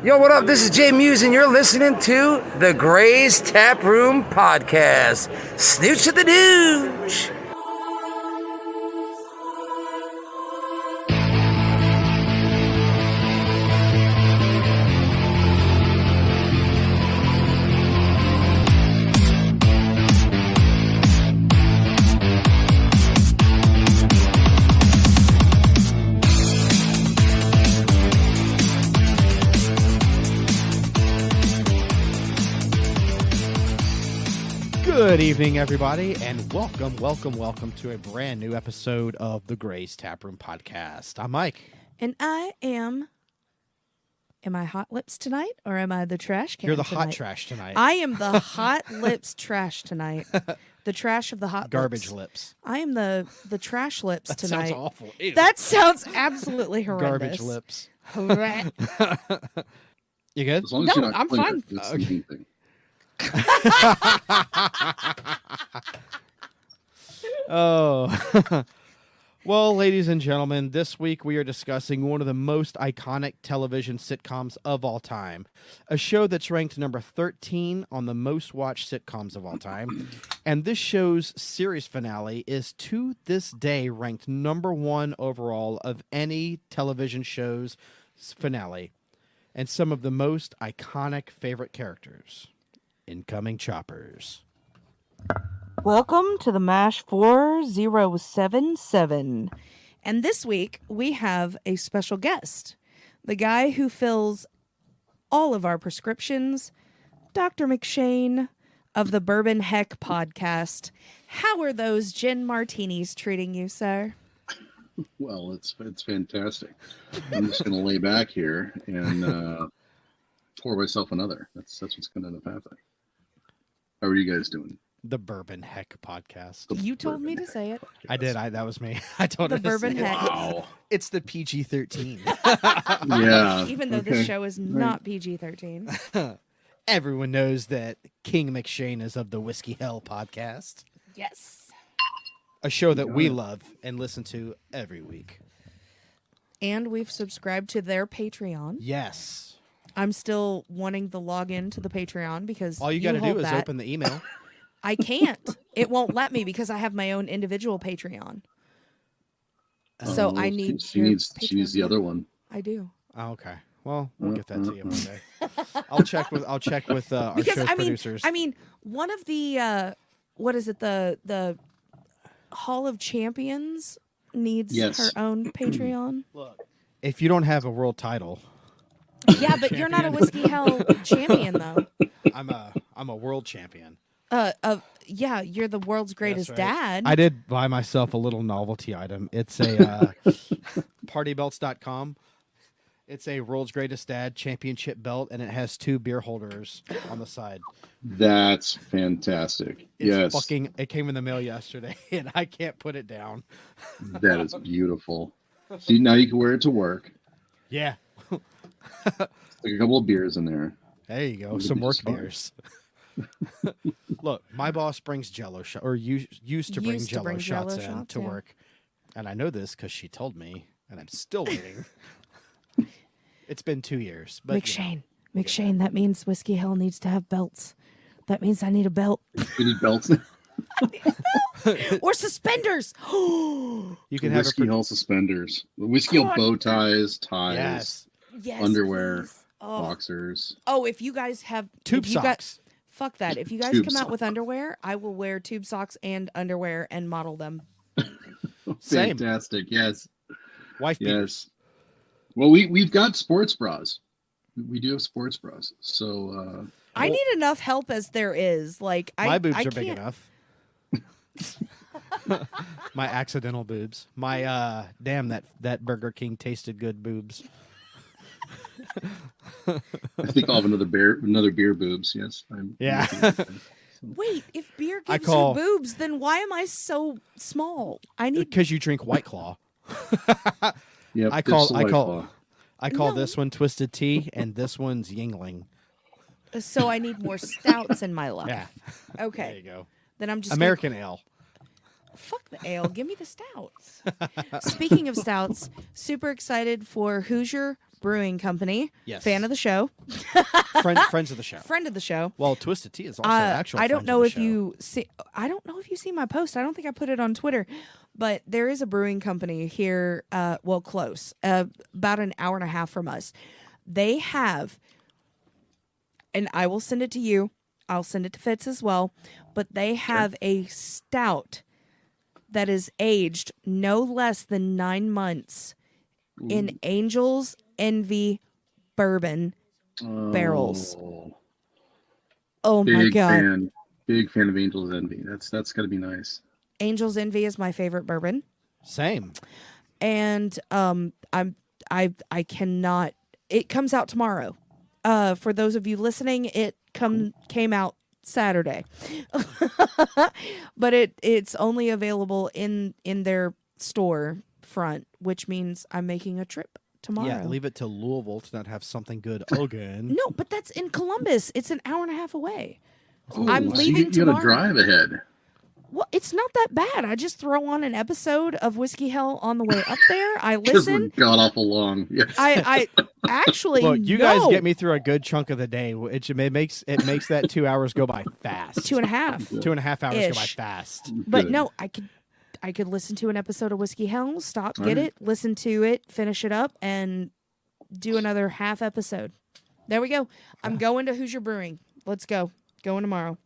Yo, what up? This is Jay Muse, and you're listening to the Gray's Tap Room Podcast. Snooch to the douche. Good evening, everybody, and welcome to a brand new episode of the Gray's Taproom Podcast. I'm Mike. And I am I Hot Lips tonight, or am I the trash can You're the tonight? hot trash tonight. I am the Hot Lips trash tonight. The trash of the hot Garbage lips. lips. I am the trash lips That tonight. sounds awful. Ew. That sounds absolutely horrendous. Garbage lips. Horrendous. You good? As long as No, you're not I'm clear, fine. it's Okay. the main thing. Oh. Well, ladies and gentlemen, this week we are discussing one of the most iconic television sitcoms of all time. A show that's ranked number 13 on the most watched sitcoms of all time. And this show's series finale is to this day ranked number 1 overall of any television show's finale. And some of the most iconic favorite characters. Incoming choppers. Welcome to the MASH 4077. And this week we have a special guest. The guy who fills all of our prescriptions, Dr. McShane of the Bourbon Heck podcast. How are those gin martinis treating you, sir? Well, it's fantastic. I'm just going to lay back here and pour myself another. That's what's going to end up happening. How are you guys doing? The Bourbon Heck podcast. You told me to say it. I did. That was me. I told The her to Bourbon say it. Heck. Wow. It's the PG-13. Yeah. Even though okay. this show is not PG-13. Everyone knows that King McShane is of the Whiskey Hell podcast, Yes. a show that we love and listen to every week. And we've subscribed to their Patreon. Yes. I'm still wanting the login to the Patreon because All you got to do hold is that. open the email. I can't. It won't let me because I have my own individual Patreon. So Oh, I need. She your needs the Patreon. other one. I do. Oh, okay. Well, we'll get that to you one day. I'll check with our Because show's I mean, producers. one of the what is it? The Hall of Champions needs Yes. her own Patreon. Look, if you don't have a world title, Yeah, but you're not a Whiskey Hell champion though. I'm a world champion. Yeah, you're the world's greatest right. dad. I did buy myself a little novelty item. It's a partybelts.com. It's a world's greatest dad championship belt, and it has 2 beer holders on the side. That's fantastic. It's Yes. It came in the mail yesterday, and I can't put it down. That is beautiful. See, now you can wear it to work. Yeah. Like a couple of beers in there. There you go. It'll Some be work just fine. beers. Look, my boss brings Jello shot, or used to bring Jello shots in to yeah. work, and I know this because she told me, and I'm still waiting. It's been 2 years, but McShane, that means Whiskey Hell needs to have belts. That means I need a belt. We need belts. Or suspenders. you can have Whiskey Hill suspenders. Whiskey Hill bow ties, ties, yes, underwear, please. Oh. boxers. Oh, if you guys have tube if you got- socks. fuck that. If you guys Tube come out socks. with underwear, I will wear tube socks and underwear and model them. Same. Fantastic. Yes. Wife beaters. Yes. Well, we've got sports bras. We do have sports bras. So I need enough help as there is. Like My boobs I are big can't- enough. My accidental boobs. My damn that Burger King tasted good boobs. I think I'll have another beer boobs. Yes. Yeah. Wait, if beer I gives call- you boobs, then why am I so small? I need Because you drink White Claw. Yep, I there's call the I White call Claw. I call No. this one Twisted Tea and this one's Yingling. so I need more stouts in my life. Yeah. There Okay. you go. Then I'm just American ale. Fuck the ale. Give me the stouts. Speaking of stouts, super excited for Hoosier Brewing Company. Yes. Fan of the show. Friends of the show. Friend of the show. Well, Twisted Tea is also actual. I don't friends know of the if show. you see. I don't know if you see my post. I don't think I put it on Twitter, but there is a brewing company here. Well, close, about an hour and a half from us. They have, and I will send it to you. I'll send it to Fitz as well. But they have a stout that is aged no less than 9 months in Angel's Envy bourbon barrels. Oh my God. Big fan of Angel's Envy. That's got to be nice. Angel's Envy is my favorite bourbon. Same. And I cannot. It comes out tomorrow. For those of you listening, it came out Saturday. But it's only available in their store front, which means I'm making a trip tomorrow. Yeah, leave it to Louisville to not have something good again. No, but that's in Columbus. It's an hour and a half away. Oh, I'm so leaving you tomorrow. gotta drive ahead. Well, it's not that bad. I just throw on an episode of Whiskey Hell on the way up there. I Because we're listen. god awful long. Yes. I actually Look, you no. guys get me through a good chunk of the day. It makes that 2 hours go by fast. 2.5. 2.5 hours go by Ish. fast. But Good. no, I could listen to an episode of Whiskey Hell, stop, All get right. it, listen to it, finish it up, and do another half episode. There we go. I'm going to Hoosier Brewing. Let's go. Going tomorrow.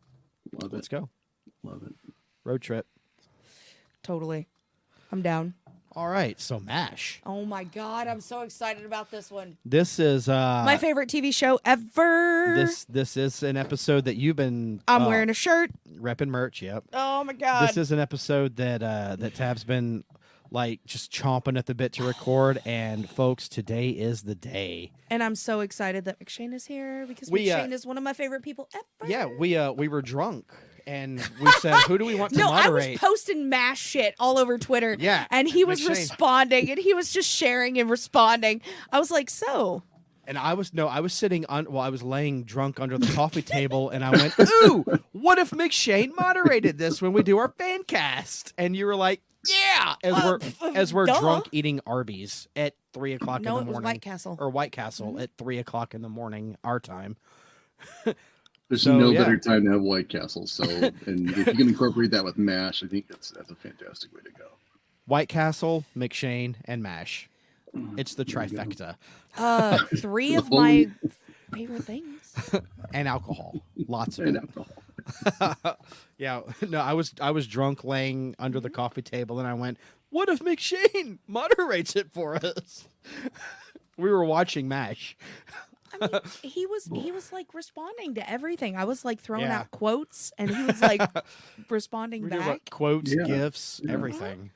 Love Let's it. go. Love it. Road trip. Totally. I'm down. All right, so MASH. Oh my God, I'm so excited about this one. This is My favorite TV show ever. this is an episode that you've been I'm wearing a shirt. repping merch. Yep. Oh my God. This is an episode that Tab's been like just chomping at the bit to record, and folks, today is the day. And I'm so excited that McShane is here because We, McShane is one of my favorite people ever. Yeah, we were drunk and we said, who do we want to No, I was moderate? posting MASH shit all over Twitter. Yeah, And he was McShane. responding and he was just sharing and responding. I was like, so. And I was sitting on I was laying drunk under the coffee table, and I went, ooh, what if McShane moderated this when we do our fan cast? And you were like, yeah, as we're duh. drunk eating Arby's at 3 o'clock No, in the it was morning. White Castle. Or White Castle at 3 o'clock in the morning, our time. There's So, no yeah. better time to have White Castle. So, and if you can incorporate that with MASH, I think that's a fantastic way to go. White Castle, McShane, and MASH. It's the There you go. trifecta. 3 of my favorite things. And alcohol. Lots of And it. alcohol. Yeah, no, I was drunk laying under the coffee table, and I went, what if McShane moderates it for us? We were watching MASH. I mean, he was like responding to everything. I was like throwing Yeah. out quotes and he was like responding We did back. quotes, Yeah. gifs, Yeah. everything.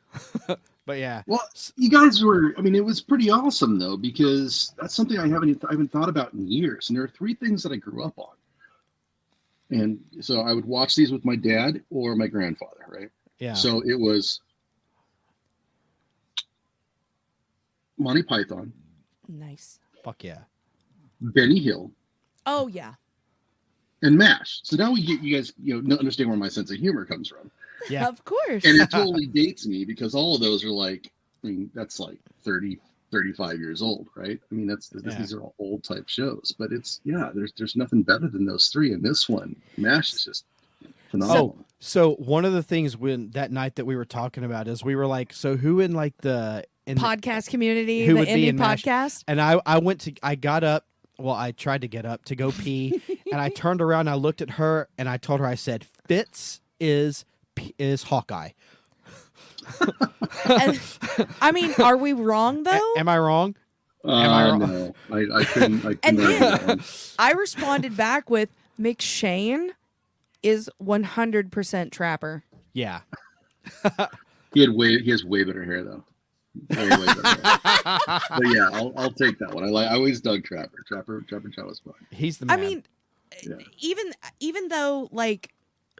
But yeah, Well, you guys were. I mean, it was pretty awesome though, because that's something I haven't thought about in years. And there are 3 things that I grew up on. And so I would watch these with my dad or my grandfather, right? yeah. So it was Monty Python, Nice. Fuck yeah. Benny Hill, Oh yeah. and MASH. So now you guys understand where my sense of humor comes from. Yeah. Of course. And it totally dates me because all of those are like, I mean, that's like 30, 35 years old, right? I mean, these are all old type shows, but there's nothing better than those 3. And this one, MASH, is just phenomenal. So one of the things when that night that we were talking about is we were like, so who in like the podcast community, who the would be indie in MASH? podcast. And I got up. Well, I tried to get up to go pee, and I turned around. I looked at her, and I told her, I said, Fitz is Hawkeye. I mean, are we wrong though? Am I wrong? Am I wrong? No, I couldn't. And argue that one. I responded back with McShane is 100% Trapper. Yeah. He has way better hair though. Way better hair. But yeah, I'll take that one. I always dug Trapper. Trapper Chow was fun. He's the man. I mean, Yeah. even though like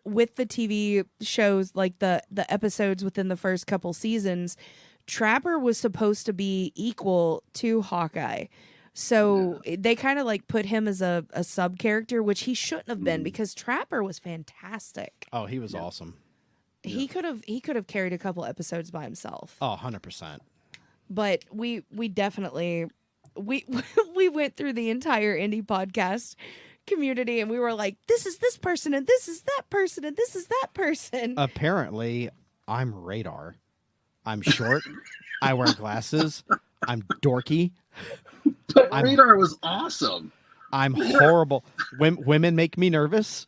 with the TV shows, like the episodes within the first couple seasons, Trapper was supposed to be equal to Hawkeye. So they kind of like put him as a sub character, which he shouldn't have been because Trapper was fantastic. oh, he was awesome. He could have carried a couple episodes by himself. Oh, 100%. But we definitely we we went through the entire indie podcast community and we were like, this is this person and this is that person and this is that person. Apparently, I'm Radar. I'm short. I wear glasses. I'm dorky. But Radar was awesome. I'm horrible. Women make me nervous.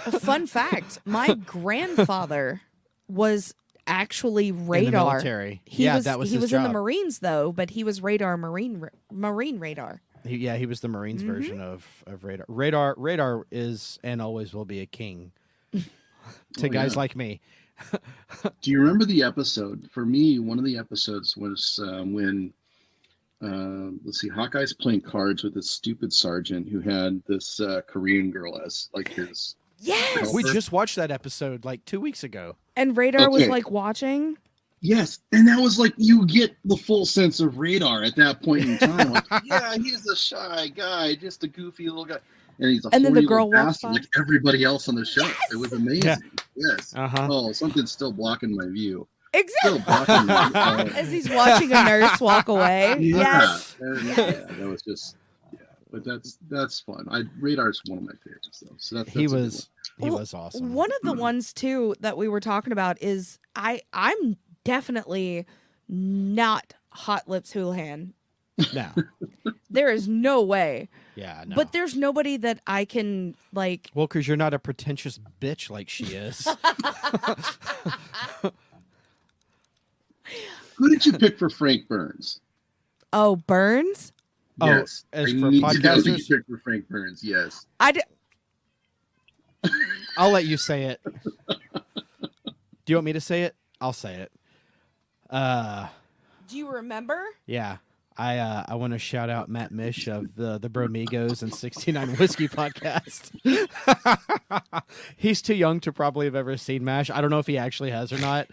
A fun fact, my grandfather was actually In the Radar. military. He Yeah, was, that was he his was in the job. Marines though, but he was Radar Marine Radar. He was the Marines version of Radar. Radar is and always will be a king to guys like me. Do you remember the episode? For me, one of the episodes was when, let's see, Hawkeye's playing cards with this stupid sergeant who had this Korean girl as like his. Yes. We just watched that episode like 2 weeks ago. And Radar was Okay. like watching. Yes, and that was like you get the full sense of Radar at that point in time. Like, yeah, he's a shy guy, just a goofy little guy, and he's a And then the horny girl little walks bastard by. like everybody else on the show. It was amazing. Yeah. Yes. Uh-huh. Oh, something's still blocking my view. Exactly. Still blocking my view. As he's watching a nurse walk away. Yes. Yeah, that was just but that's fun. Radar's one of my favorites though. So that's He a good was awesome. One of the ones too that we were talking about is I'm definitely not Hot Lips Houlihan. No. There is no way. Yeah, no. But there's nobody that I can like. Well, because you're not a pretentious bitch like she is. Who did you pick for Frank Burns? Oh, Burns. Oh, Yes. as I for need to know who you podcasters? picked for Frank Burns. Yes. I'll let you say it. Do you want me to say it? I'll say it. Do you remember? Yeah. I want to shout out Matt Mish of the Bromigos and 69 Whiskey podcast. He's too young to probably have ever seen MASH. I don't know if he actually has or not.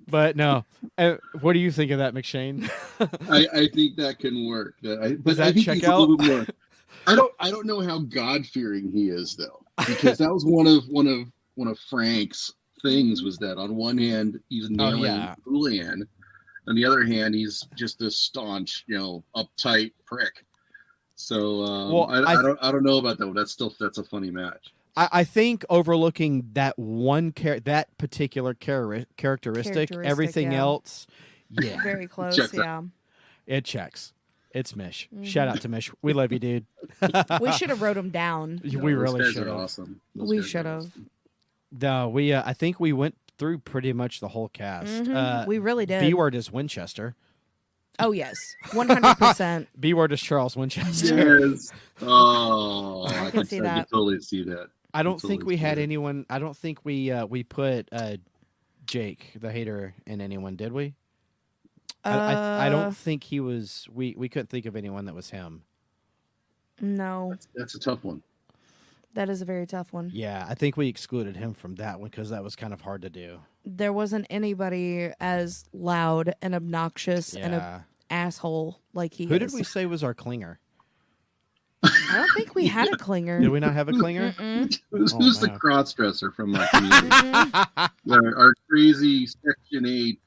But no. What do you think of that, McShane? I think that can work. Does that I think check he's a out? little bit more. I don't know how God fearing he is though, because that was one of Frank's things was that on one hand he's nailing yeah. Julian, on the other hand he's just a staunch, uptight prick. So Well, I don't know about that. That's a funny match. I think overlooking that that particular characteristic, everything yeah. else, yeah, Very close. Checks Yeah. it checks. It's Mish. Shout out to Mish. We love you, dude. We should have wrote him down. We Those really guys should are have. awesome. Those We guys are should have. awesome. No, I think we went through pretty much the whole cast. We really did. B word is Winchester. Oh yes, 100%. B word is Charles Winchester. Yes. Oh, I can see that. totally see that. I don't think Totally we had see that. anyone. I don't think we put Jake the hater in anyone, did we? I don't think he was. We couldn't think of anyone that was him. No, That's a tough one. that is a very tough one. Yeah, I think we excluded him from that one because that was kind of hard to do. There wasn't anybody as loud and obnoxious and Yeah. an asshole like he Who is. did we say was our clinger? I don't think we had a clinger. Did we not have a clinger? Who's Oh, the man. cross-dresser from our community? our crazy Section 8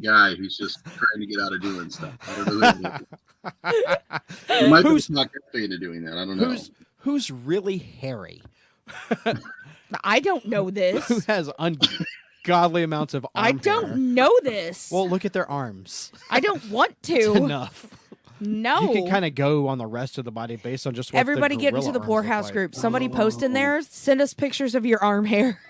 guy who's just trying to get out of doing stuff. I don't know who that is. He might Who's- be not into doing that. I don't know. Who's really hairy? I don't know this. Who has ungodly amounts of arm I don't hair? know this. Well, look at their arms. I don't want It's to. enough. No. You can kind of go on the rest of the body based on just what Everybody the get into gorilla the arms poorhouse look like. group. Somebody post in there. Send us pictures of your arm hair.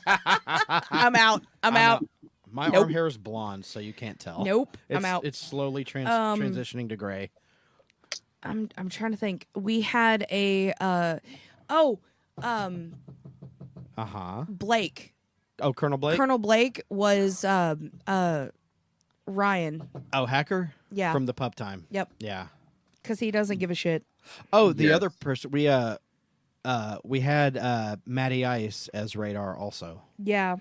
I'm out. I'm out. My Nope. arm hair is blonde, so you can't tell. Nope. It's, I'm out. It's slowly transitioning to gray. I'm trying to think. We had a Blake. Oh, Colonel Blake. Colonel Blake was Ryan. Oh, Hacker. Yeah. From the Pub Time. Yep. Yeah. Because he doesn't give a shit. Oh, the Yes. other person we had Matty Ice as Radar also, Yeah.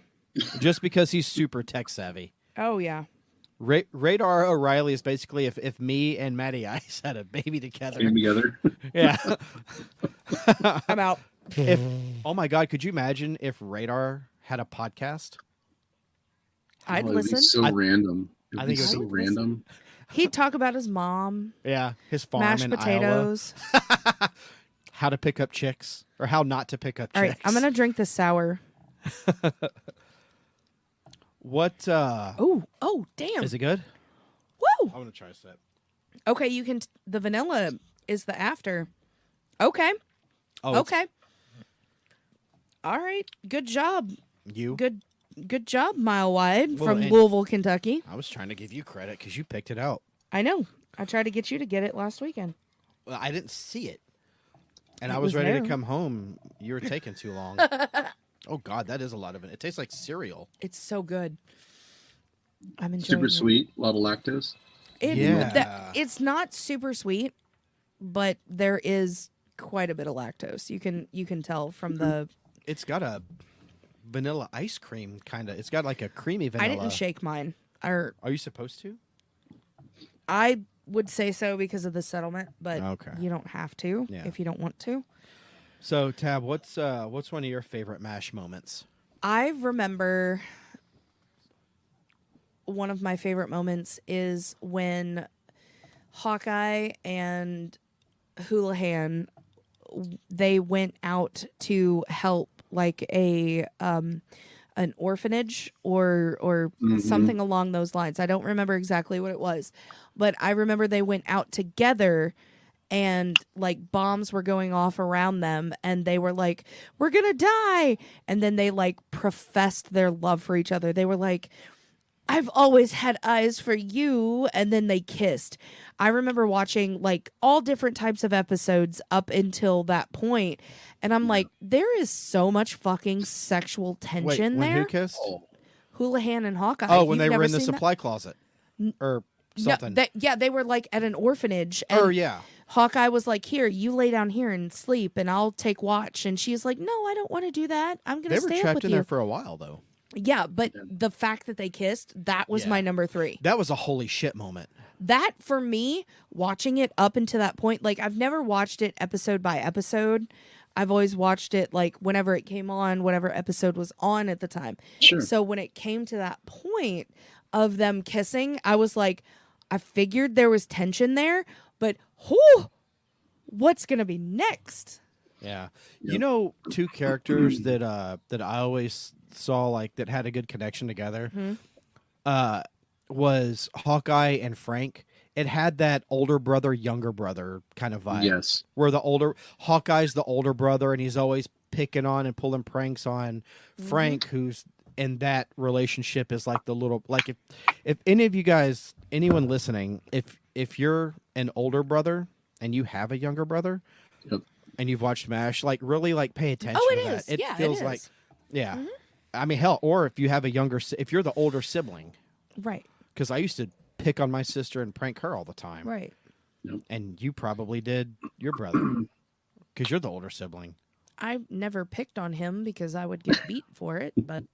just because he's super tech savvy. Oh yeah. Radar O'Reilly is basically if me and Matty Ice had a baby together. Came together. Yeah. I'm out. Oh my God, could you imagine if Radar had a podcast? I'd Oh, it'd be listen. so random. I think it so would be- random. He'd talk about his mom, Yeah, his farm mashed in potatoes. Iowa. How to pick up chicks, or how not to pick up All chicks. right, I'm gonna drink the sour. What? Oh, damn! Is it good? Woo! I'm gonna try a sip. Okay, you can. The vanilla is the after. Okay. Oh, Okay. All right. Good job. You? Good job, Mile Wide Well, from and- Louisville, Kentucky. I was trying to give you credit because you picked it out. I know. I tried to get you to get it last weekend. Well, I didn't see it, and It I was was ready there. to come home. You were taking too long. Oh God, that is a lot of it. It tastes like cereal. It's so good. I'm enjoying Super it. sweet, a lot of lactose. Yeah. It's not super sweet, but there is quite a bit of lactose. You can tell from the. It's got a vanilla ice cream kind of. It's got like a creamy vanilla. I didn't shake mine. Or Are you supposed to? I would say so because of the settlement, but Okay. you don't have to Yeah. if you don't want to. So Tab, what's one of your favorite MASH moments? I remember one of my favorite moments is when Hawkeye and Houlihan they went out to help like a an orphanage or something along those lines. I don't remember exactly what it was, but I remember they went out together and like bombs were going off around them and they were like, we're gonna die, and then they like professed their love for each other. They were like, I've always had eyes for you, and then they kissed. I remember watching like all different types of episodes up until that point, and I'm like, there is so much fucking sexual tension Wait, when there. who kissed? Houlihan and Hawkeye. Oh, when You've they were never in the seen that? supply closet or No, something. they were like at an orphanage. And or yeah. Hawkeye was like, here, you lay down here and sleep, and I'll take watch. And she's like, no, I don't want to do that. I'm going They to were stay up trapped with in you. there for a while though. Yeah, but the fact that they kissed, that was Yeah. my number 3. That was a holy shit moment. That, for me, watching it up until that point, like, I've never watched it episode by episode. I've always watched it, like, whenever it came on, whatever episode was on at the time. Sure. So when it came to that point of them kissing, I was like, I figured there was tension there, but whew, what's going to be next? Yeah. You know, two characters that I always saw like that had a good connection together was Hawkeye and Frank. It had that older brother, younger brother kind of vibe. Yes. Where the older Hawkeye's the older brother and he's always picking on and pulling pranks on Frank, who's in that relationship is like the little like if any of you guys, anyone listening, if you're an older brother and you have a younger brother, Yep. and you've watched MASH, like really like pay attention Oh, to it that. is. It Yeah, feels it like is. yeah. I mean, hell, or if you have a younger if you're the older sibling, Right, because I used to pick on my sister and prank her all the time. right. And you probably did your brother because you're the older sibling. I never picked on him because I would get beat for it, but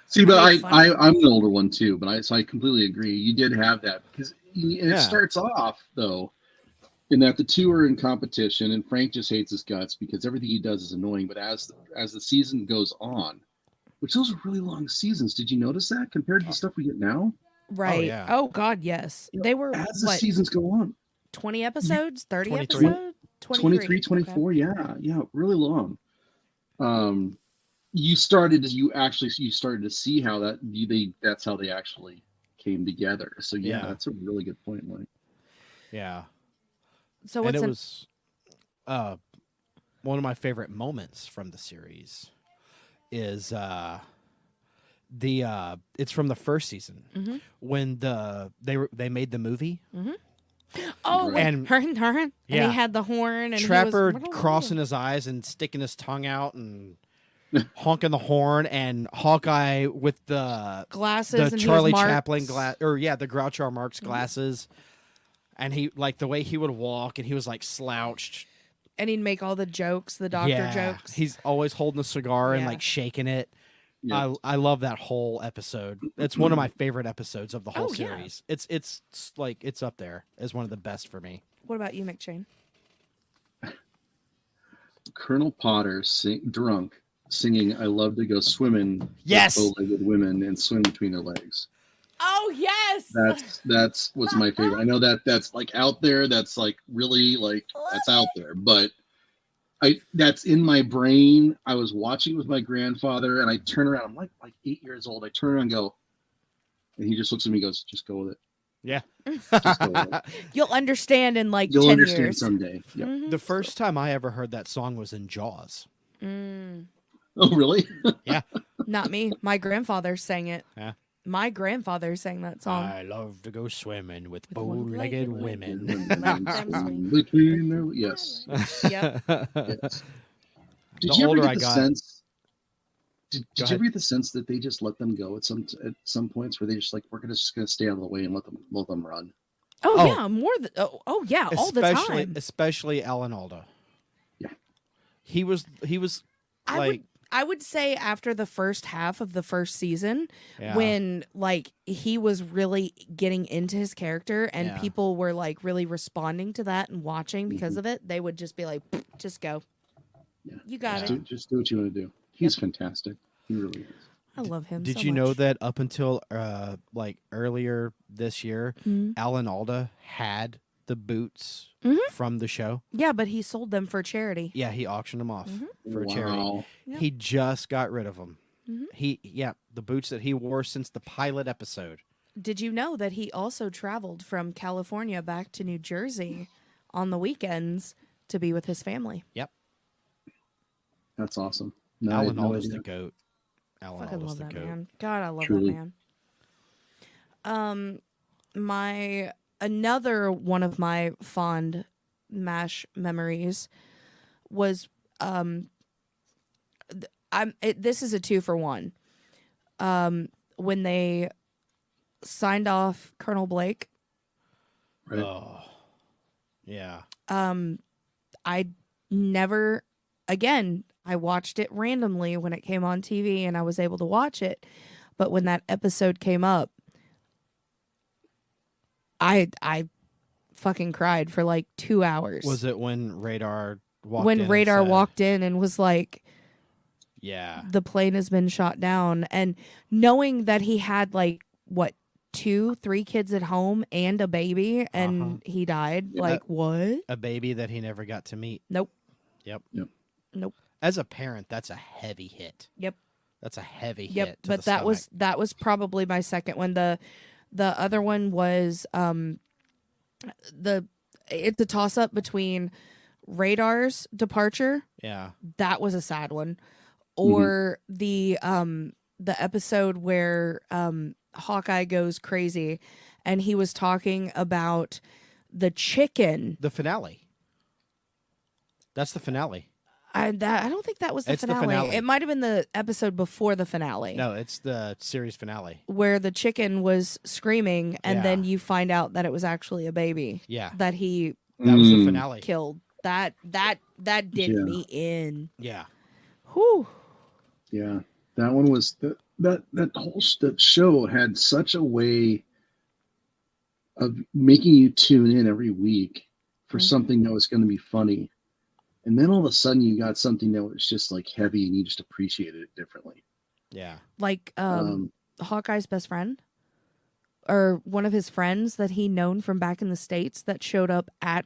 See, but Really funny. I'm an older one too, but I completely agree. You did have that because and Yeah. it starts off though in that the two are in competition, and Frank just hates his guts because everything he does is annoying. But as the season goes on, which those are really long seasons, did you notice that compared to the stuff we get now? right. yeah. Oh God, yes. They were As the what, seasons go on, 20 episodes, 30 23. episodes, 23, 24, yeah, really long. You started to see how that's how they actually came together. So yeah, Yeah. that's a really good point, Mike. Yeah. So And what's it an, was one of my favorite moments from the series is it's from the first season when they made the movie. oh, Right. and And- and Yeah. he had the horn and Trapper he was, crossing his eyes and sticking his tongue out and honking the horn, and Hawkeye with the glasses and Charlie he was Chaplin Marx. glass, or yeah, the Groucho R. Marx glasses, and he like the way he would walk, and he was like slouched. And he'd make all the jokes, the doctor Yeah, jokes. he's always holding a cigar and Yeah. like shaking it. Yeah. I love that whole episode. It's one of my favorite episodes of the whole Oh, yeah. series. It's like it's up there as one of the best for me. What about you, McShane? Colonel Potter singing "I love to go swimming." Yes! with bow-legged women and swim between their legs. Oh yes. That's was my favorite. I know that's like out there. That's like really like that's out there, but that's in my brain. I was watching with my grandfather, and I turn around. I'm like 8 years old. I turn around and go, and he just looks at me and goes, "Just go with it. Yeah. Just go with it. You'll understand in like You'll 10 understand years. someday." Yeah. Mhm. The first time I ever heard that song was in Jaws. Oh, really? Yeah. Not me. My grandfather sang it. Yeah. My grandfather sang that song. I love to go swimming with bow-legged bow-legged women. Between yes. Yep. Yes. Did The you ever older get I the got- sense? Did Go you ahead. ever get the sense that they just let them go at some points where they just like we're just gonna stay out of the way and let them run? Oh, Oh. yeah, more than yeah, all the time. Especially Alan Alda. Yeah. He was like I would say after the first half of the first season, Yeah. when like he was really getting into his character and Yeah. people were like really responding to that and watching because Mhm. of it, they would just be like, just go. Yeah. You got Yeah. it. Just do what you want to do. He's fantastic. He really is. I love him. Did so you know much. that up until like earlier this year, Mhm. Alan Alda had the boots Mhm. from the show? Yeah, but he sold them for charity. Yeah, he auctioned them off Mhm. for charity. Wow. Yep. He just got rid of them. Mhm. The boots that he wore since the pilot episode. Did you know that he also traveled from California back to New Jersey on the weekends to be with his family? Yep. That's awesome. No, I had Alan no Alda's idea. the goat. Alan Fucking Alda's love the that goat. man. God, I love Truly. that man. Another one of my fond MASH memories was this is a 2-for-1. When they signed off Colonel Blake, Right. Oh. Yeah. I never again, I watched it randomly when it came on TV and I was able to watch it. But when that episode came up, I fucking cried for like 2 hours. Was it when Radar walked in when and Radar said- walked in and was like, Yeah. the plane has been shot down, and knowing that he had like what 2-3 kids at home and a baby and he died. Yeah. Like what? A baby that he never got to meet. Nope. Yep. Yep. Nope. As a parent, that's a heavy hit. Yep. That's a heavy Yep. hit. To But the stomach. that was probably my second one. The other one was it's a toss up between Radar's departure. Yeah. That was a sad one. Or the episode where Hawkeye goes crazy and he was talking about the chicken. The finale. That's the finale. I don't think that was the It's the finale. finale. It might have been the episode before the finale. No, it's the series finale. Where the chicken was screaming and Yeah. then you find out that it was actually a baby Yeah. that he That was the Mm. finale. killed. That did Yeah. me in. Yeah. Whew. Yeah, that one was that whole that show had such a way of making you tune in every week for something that was going to be funny, and then all of a sudden you got something that was just like heavy, and you just appreciated it differently. Yeah. Like Hawkeye's best friend, or one of his friends that he known from back in the States that showed up at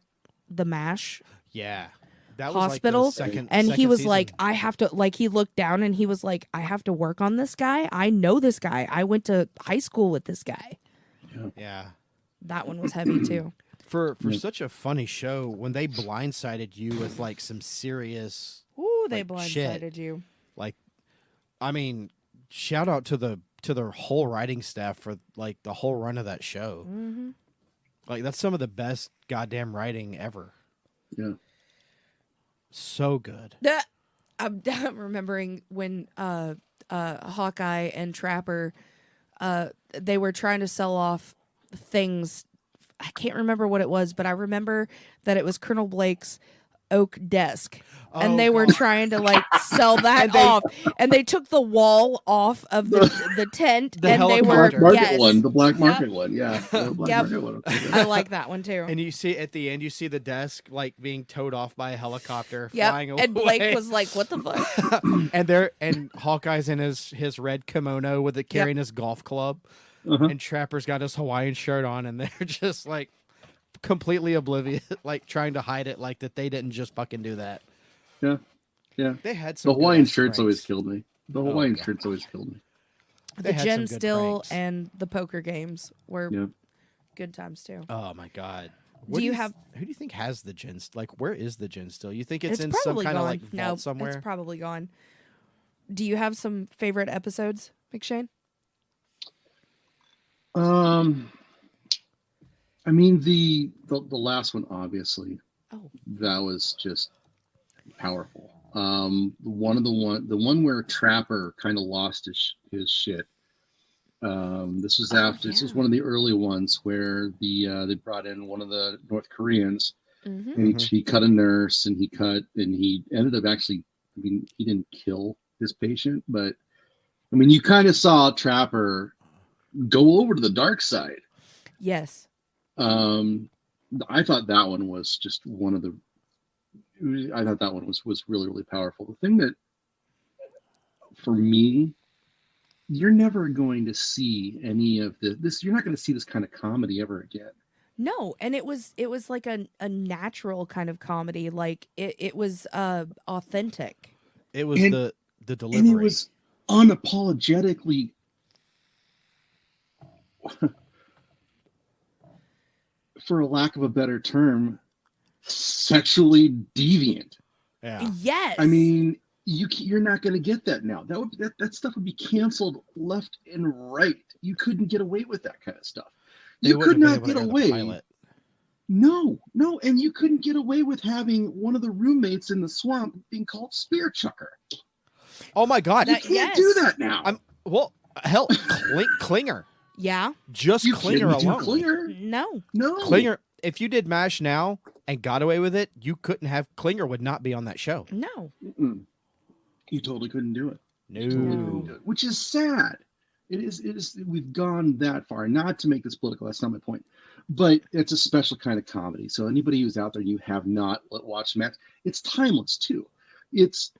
the MASH Yeah. That hospital, was like the second, and he second was season. like, I have to, like, he looked down and he was like, I have to work on this guy. I know this guy. I went to high school with this guy. Yeah. That one was heavy too. For such a funny show, when they blindsided you with like some serious, Ooh, they Like, shit. blindsided you. like, I mean, shout out to the whole writing staff for like the whole run of that show. Mm-hmm. Like that's some of the best goddamn writing ever. Yeah, So good. I'm remembering when Hawkeye and Trapper, they were trying to sell off things. I can't remember what it was, but I remember that it was Colonel Blake's oak desk. And Oh, they were God. trying to like sell that off, and they took the wall off of the tent, The and they were helicopter. market yes. one, the black market one. Yeah, the black Yep. market one. I like that one too. And you see at the end, you see the desk like being towed off by a helicopter Yep. flying away. And Blake was like, "What the fuck?" and Hawkeye's in his red kimono with it carrying his golf club. Uh-huh. and Trapper's got his Hawaiian shirt on, and they're just like completely oblivious, like trying to hide it, like that they didn't just fucking do that. Yeah. Yeah. They had The some Hawaiian good-ass shirts always pranks. killed me. The Oh, Hawaiian God. shirts always killed me. They The had Gen some good Still pranks. and the poker games were Yeah. good times too. Oh my God. Do you have? Who do you think has the gin? Like, where is the gin still? You think it's in some probably kind of gone. like vault No, somewhere? it's probably gone. Do you have some favorite episodes, McShane? I mean the last one, obviously. Oh. That was just powerful. The one where Trapper kind of lost his shit. This was this was one of the early ones where they brought in one of the North Koreans, Mm-hmm. and he cut a nurse, and he ended up actually. I mean, he didn't kill his patient, but I mean, you kind of saw Trapper go over to the dark side. Yes. I thought that one was just one of the. I thought that one was really, really powerful. The thing that, for me, you're never going to see any of this. You're not going to see this kind of comedy ever again. No, and it was like a natural kind of comedy. Like it was authentic. It was the delivery. And it was unapologetically for a lack of a better term, sexually deviant. Yeah. Yes. I mean, you're not going to get that now. That stuff would be canceled left and right. You couldn't get away with that kind of stuff. You could not get away. No, and you couldn't get away with having one of the roommates in the swamp being called Spear Chucker. Oh my God! You can't do that now. Hell, Klinger. Yeah. Just You Klinger couldn't do alone. Klinger. No. Klinger. If you did MASH now and got away with it, you couldn't have Klinger would not be on that show. No. Mm-mm. You totally couldn't do it. No. Totally couldn't do it, which is sad. It is. We've gone that far. Not to make this political. That's not my point. But it's a special kind of comedy. So anybody who's out there, you have not watched MASH, it's timeless too. It's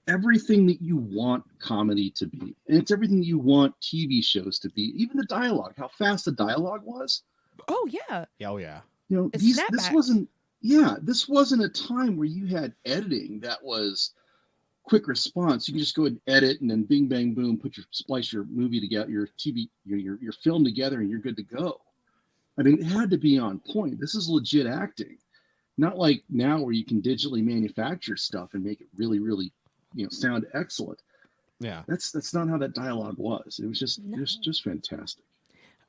everything that you want comedy to be, and it's everything you want TV shows to be. Even the dialogue, how fast the dialogue was. Oh yeah. Oh yeah. You know, It's this snapbacks. wasn't. Yeah, this wasn't a time where you had editing that was quick response. You can just go ahead and edit, and then bing bang boom, splice your movie together, your TV, your film together, and you're good to go. I mean, it had to be on point. This is legit acting, not like now where you can digitally manufacture stuff and make it really, really, sound excellent. Yeah. That's not how that dialogue was. It was just fantastic.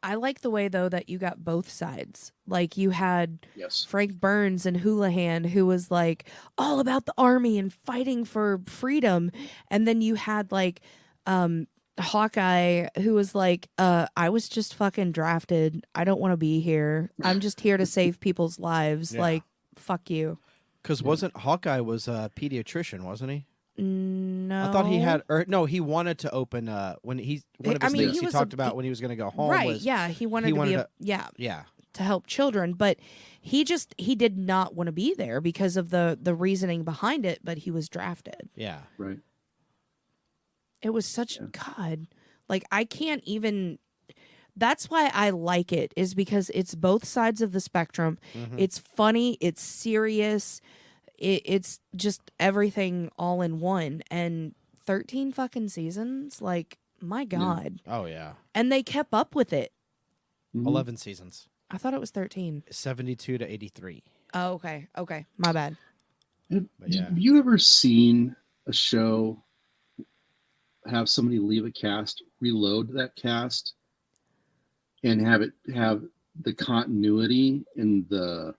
I like the way though that you got both sides. Like you had Yes. Frank Burns and Houlihan, who was like all about the army and fighting for freedom, and then you had like Hawkeye, who was like, I was just fucking drafted. I don't want to be here. I'm just here to save people's lives. Yeah. Like, fuck you. Because wasn't Hawkeye was a pediatrician, wasn't he? No, I thought he had, or no, he wanted to open one of his things he was talked about when he was going to go home. Right? was, Yeah, he wanted to be yeah, to help children, but he did not want to be there because of the reasoning behind it. But he was drafted. yeah. Right. It was such God, like I can't even. That's why I like it, is because it's both sides of the spectrum. Mhm. It's funny, it's serious, it's just everything all in one. And 13 fucking seasons, like my God. Oh yeah. And they kept up with it. Mhm. 11 seasons, I thought it was 13. 72 to 83. Oh, okay, my bad. Have But yeah. you ever seen a show have somebody leave a cast, reload that cast, and have the continuity and the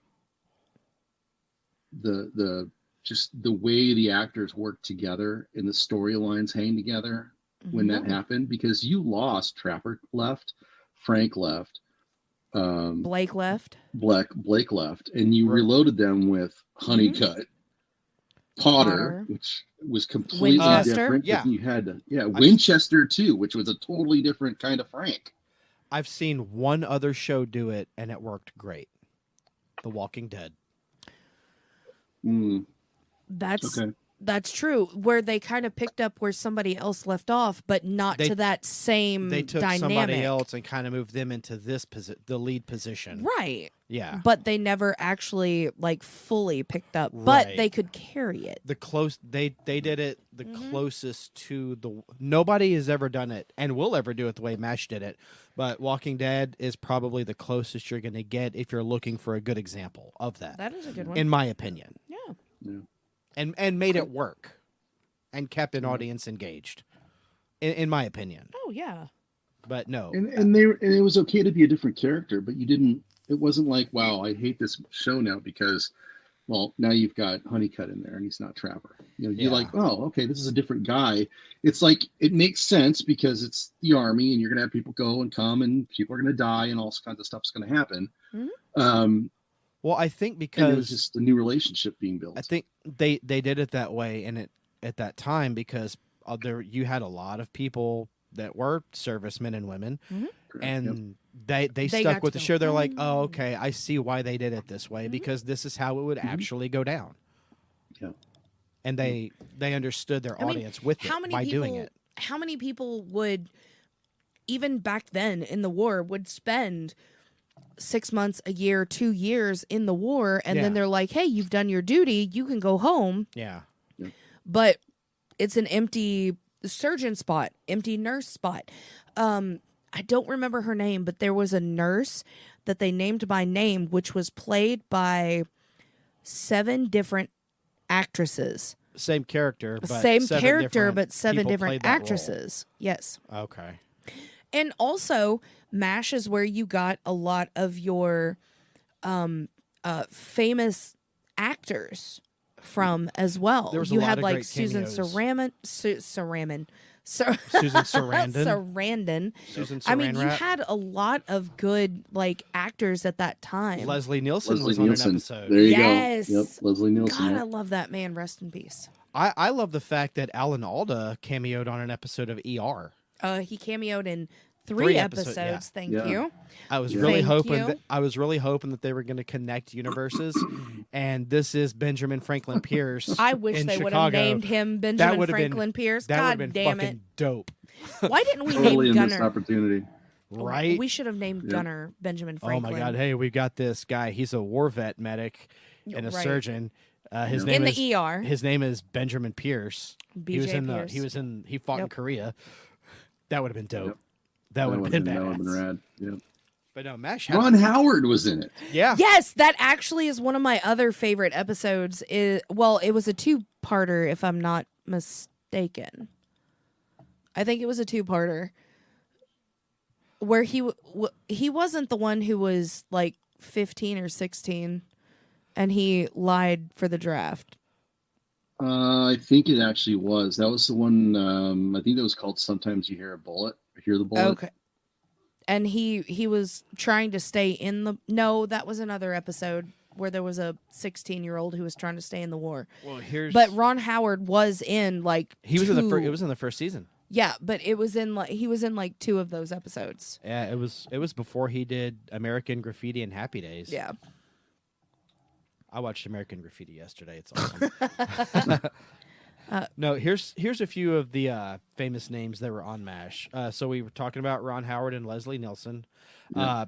just the way the actors work together and the storylines hang together when that No. happened? Because you lost. Trapper left, Frank left, Blake left. Blake left, and you Right. reloaded them with Honeycutt, Potter, which was completely Winchester? different. Yeah. But you had Winchester too, which was a totally different kind of Frank. I've seen one other show do it, and it worked great. The Walking Dead. That's Okay. That's true. Where they kind of picked up where somebody else left off, but not They- to that same They took dynamic. somebody else and kind of moved them into the lead position. Right. Yeah. But they never actually like fully picked up. But Right. they could carry it. They did it the Mm-hmm. closest to the nobody has ever done it and will ever do it the way MASH did it. But Walking Dead is probably the closest you're going to get if you're looking for a good example of that. That is a good one. In my opinion. Yeah. Yeah. And made it work and kept an audience engaged. In my opinion. Oh yeah. But no. And it was okay to be a different character, but you didn't. It wasn't like, wow, I hate this show now because, well, now you've got Honeycutt in there and he's not Trapper. You're Yeah. like, oh, okay, this is a different guy. It's like it makes sense because it's the army and you're gonna have people go and come and people are gonna die and all kinds of stuff's gonna happen. Mm-hmm. Well, I think And because it was just a new relationship being built. I think they did it that way and at that time because you had a lot of people that were servicemen and women, Correct. and Yep. they They stuck got with to the go, show. They're like, oh, okay, I see why they did it this way Mhm. because this is how it would actually go down. Yeah. And they understood their I mean, audience with how it many by people, doing it. How many people would, even back then in the war, would spend 6 months, a year, 2 years in the war, and Yeah. then they're like, "Hey, you've done your duty. You can go home." Yeah, But it's an empty surgeon spot, empty nurse spot. I don't remember her name, but there was a nurse that they named by name, which was played by 7 different actresses. same character, but Same 7 character, different but 7 people different played that role. actresses. Yes. Okay, And also, MASH is where you got a lot of your famous actors from as well. There was a You lot had of like great Susan cameos. Sarandon. Susan Sarandon. Sarandon. Susan I mean, you Saranrat. had a lot of good like actors at that time. Leslie Nielsen Leslie was on Nielsen. an episode. There you Yes. go. Yep. Leslie Nielsen. God, yeah. I love that man. Rest in peace. I love the fact that Alan Alda cameoed on an episode of ER. He cameoed in 3 3 episodes. episodes, yeah. Thank Yeah. you. I was Yeah. really Thank hoping you. that they were going to connect universes, and this is Benjamin Franklin Pierce. I wish in they would have Chicago. named him Benjamin would've been- Franklin Pierce. That would God have been damn fucking it. dope, Why didn't we Totally name a missed Gunner? opportunity. right? We should have named Yeah. Gunner Benjamin Oh Franklin. my God! Hey, we've got this guy. He's a war vet medic and a Right. surgeon. His Yeah. name In is the ER. his name is Benjamin Pierce. BJ he was in Pierce. he fought in Yep. Korea. That would have been dope. Yep. That would have been that would have been badass. rad. Yeah. But no, MASH had Ron Howard was in it. yeah. Yes, that actually is one of my other favorite episodes. It was a 2-parter, if I'm not mistaken. I think it was a 2-parter where he wasn't the one who was like 15 or 16, and he lied for the draft. I think it actually was. That was the one. I think that was called "Sometimes You Hear a Bullet." Hear the bullet. Okay. And he was trying to stay in the. No, that was another episode where there was a 16-year-old who was trying to stay in the war. Well, here's But Ron Howard was in like he was in the 2 it was in the first season. Yeah, but it was in like he was in like 2 of those episodes. Yeah, it was before he did American Graffiti and Happy Days. Yeah. I watched American Graffiti yesterday. It's awesome. No, here's a few of the famous names that were on MASH. So we were talking about Ron Howard and Leslie Nielsen. Yeah.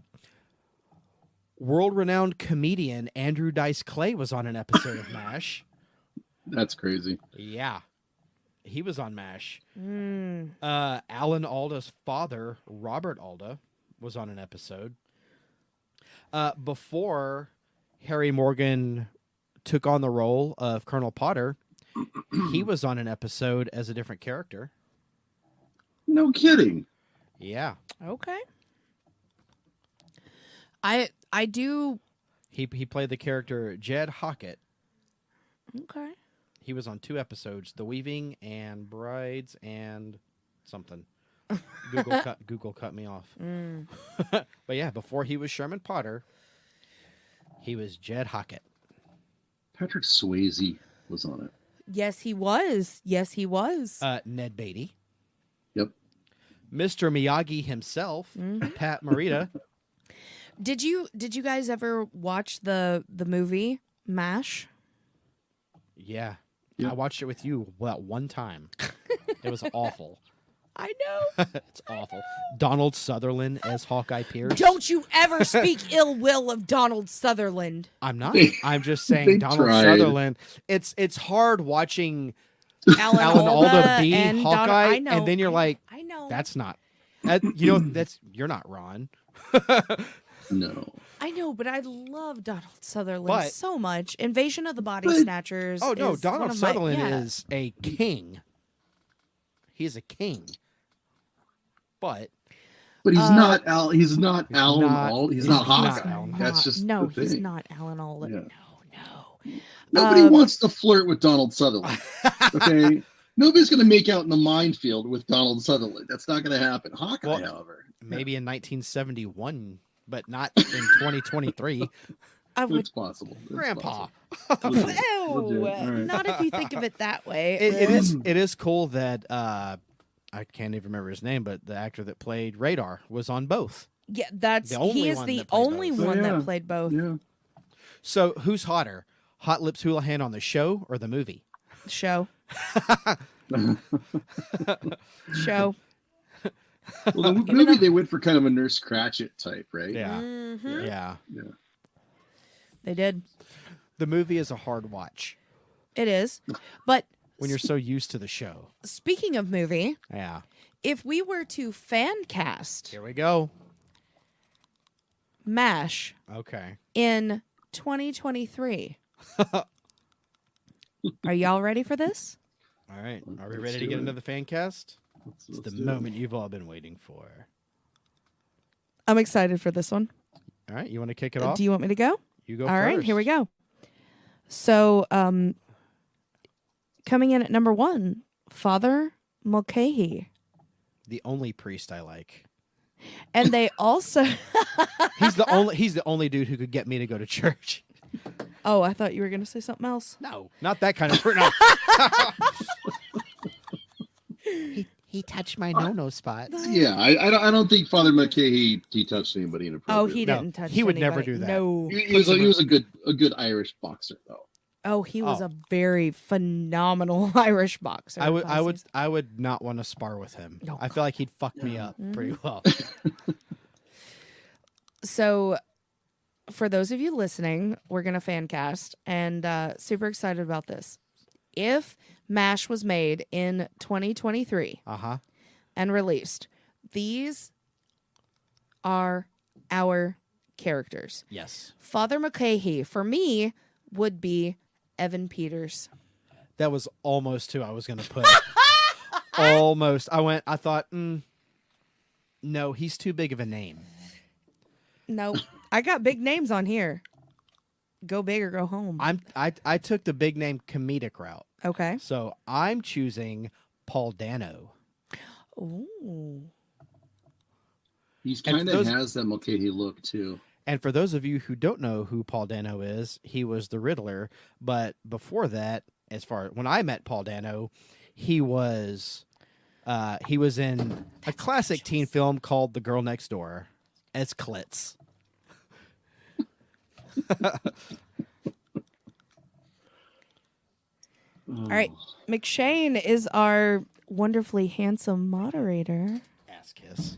World-renowned comedian Andrew Dice Clay was on an episode of MASH. That's crazy. Yeah, he was on MASH. Mm. Alan Alda's father, Robert Alda, was on an episode. Before Harry Morgan took on the role of Colonel Potter, he was on an episode as a different character. No kidding. Yeah. Okay. I do. He played the character Jed Hockett. Okay. He was on 2 episodes, The Weaving and Brides and something. Google cut me off. Mm. But yeah, before he was Sherman Potter, he was Jed Hockett. Patrick Swayze was on it. Yes, he was. Yes, he was. Ned Beatty. Yep. Mr. Miyagi himself, Mhm. Pat Morita. Did you guys ever watch the movie MASH? Yeah. I watched it with you one time. It was awful. I know. It's awful. Donald Sutherland as Hawkeye Pierce. Don't you ever speak ill will of Donald Sutherland. I'm not. I'm just saying They Donald tried. Sutherland. It's hard watching Alan Alan Alda be and Hawkeye, I know, and then you're like, I know. that's not. You're not Ron. No. I know, but I love Donald Sutherland But- so much. Invasion of the Body But- Snatchers. Oh no, is Donald one of my- Sutherland yeah. is a king. He's a king. But But he's not Al. He's not he's Alan not- Alda. He's he's not not Hawkeye. Alan. That's just no, the he's thing. not Alan Alda. Yeah. No. Nobody wants to flirt with Donald Sutherland. Okay. Nobody's going to make out in the minefield with Donald Sutherland. That's not going to happen. Hawkeye, Well, however, maybe in 1971, but not in 2023. I would. it's possible. It's Grandpa. possible. Legit. Ew, Legit. All right. not if you think of it that way. It is cool that I can't even remember his name, but the actor that played Radar was on both. Yeah, that's The only he is one the that played only both. one Yeah. that played both. Yeah. So who's hotter, Hot Lips Houlihan on the show or the movie? Show. Show. Well, the movie they went for kind of a Nurse Cratchit type, right? Yeah, Mhm. yeah. They did. The movie is a hard watch It is. But when you're so used to the show. speaking of movie, Yeah. if we were to fan cast Here we go. MASH Okay. in 2023, are y'all ready for this? All right. Are we Let's ready to do get it. into the fan cast? Let's It's the do it. moment you've all been waiting for. I'm excited for this one. All right. You want to kick it off? Do you want me to go? You go All first. right, here we go. So, coming in at number 1, Father Mulcahy. The only priest I like. And they also He's the only dude who could get me to go to church. Oh, I thought you were going to say something else. No, not that kind of no. he touched my no spot. Yeah, I don't think Father McKay he touched anybody Oh, inappropriate. he No, didn't touch he would never anybody. do that. No. He was a good Irish boxer though. Oh, he was Oh. a very phenomenal Irish boxer. I would not want to spar with him. Oh, I feel like he'd fuck me up pretty well. So, for those of you listening, we're going to fan cast and super excited about this. If MASH was made in 2023 Uh-huh. and released, these are our characters. Yes. Father McCahey, for me, would be Evan Peters. That was almost who I was going to put. Almost. I thought, no, he's too big of a name. No, I got big names on here. Go big or go home. I took the big name comedic route. Okay. So I'm choosing Paul Dano. Ooh. He's And kind of those- has that Mulcahy look too. And for those of you who don't know who Paul Dano is, he was the Riddler. But before that, when I met Paul Dano, he was in a classic teen film called The Girl Next Door as Klitz. All right. McShane is our wonderfully handsome moderator. Ass kiss.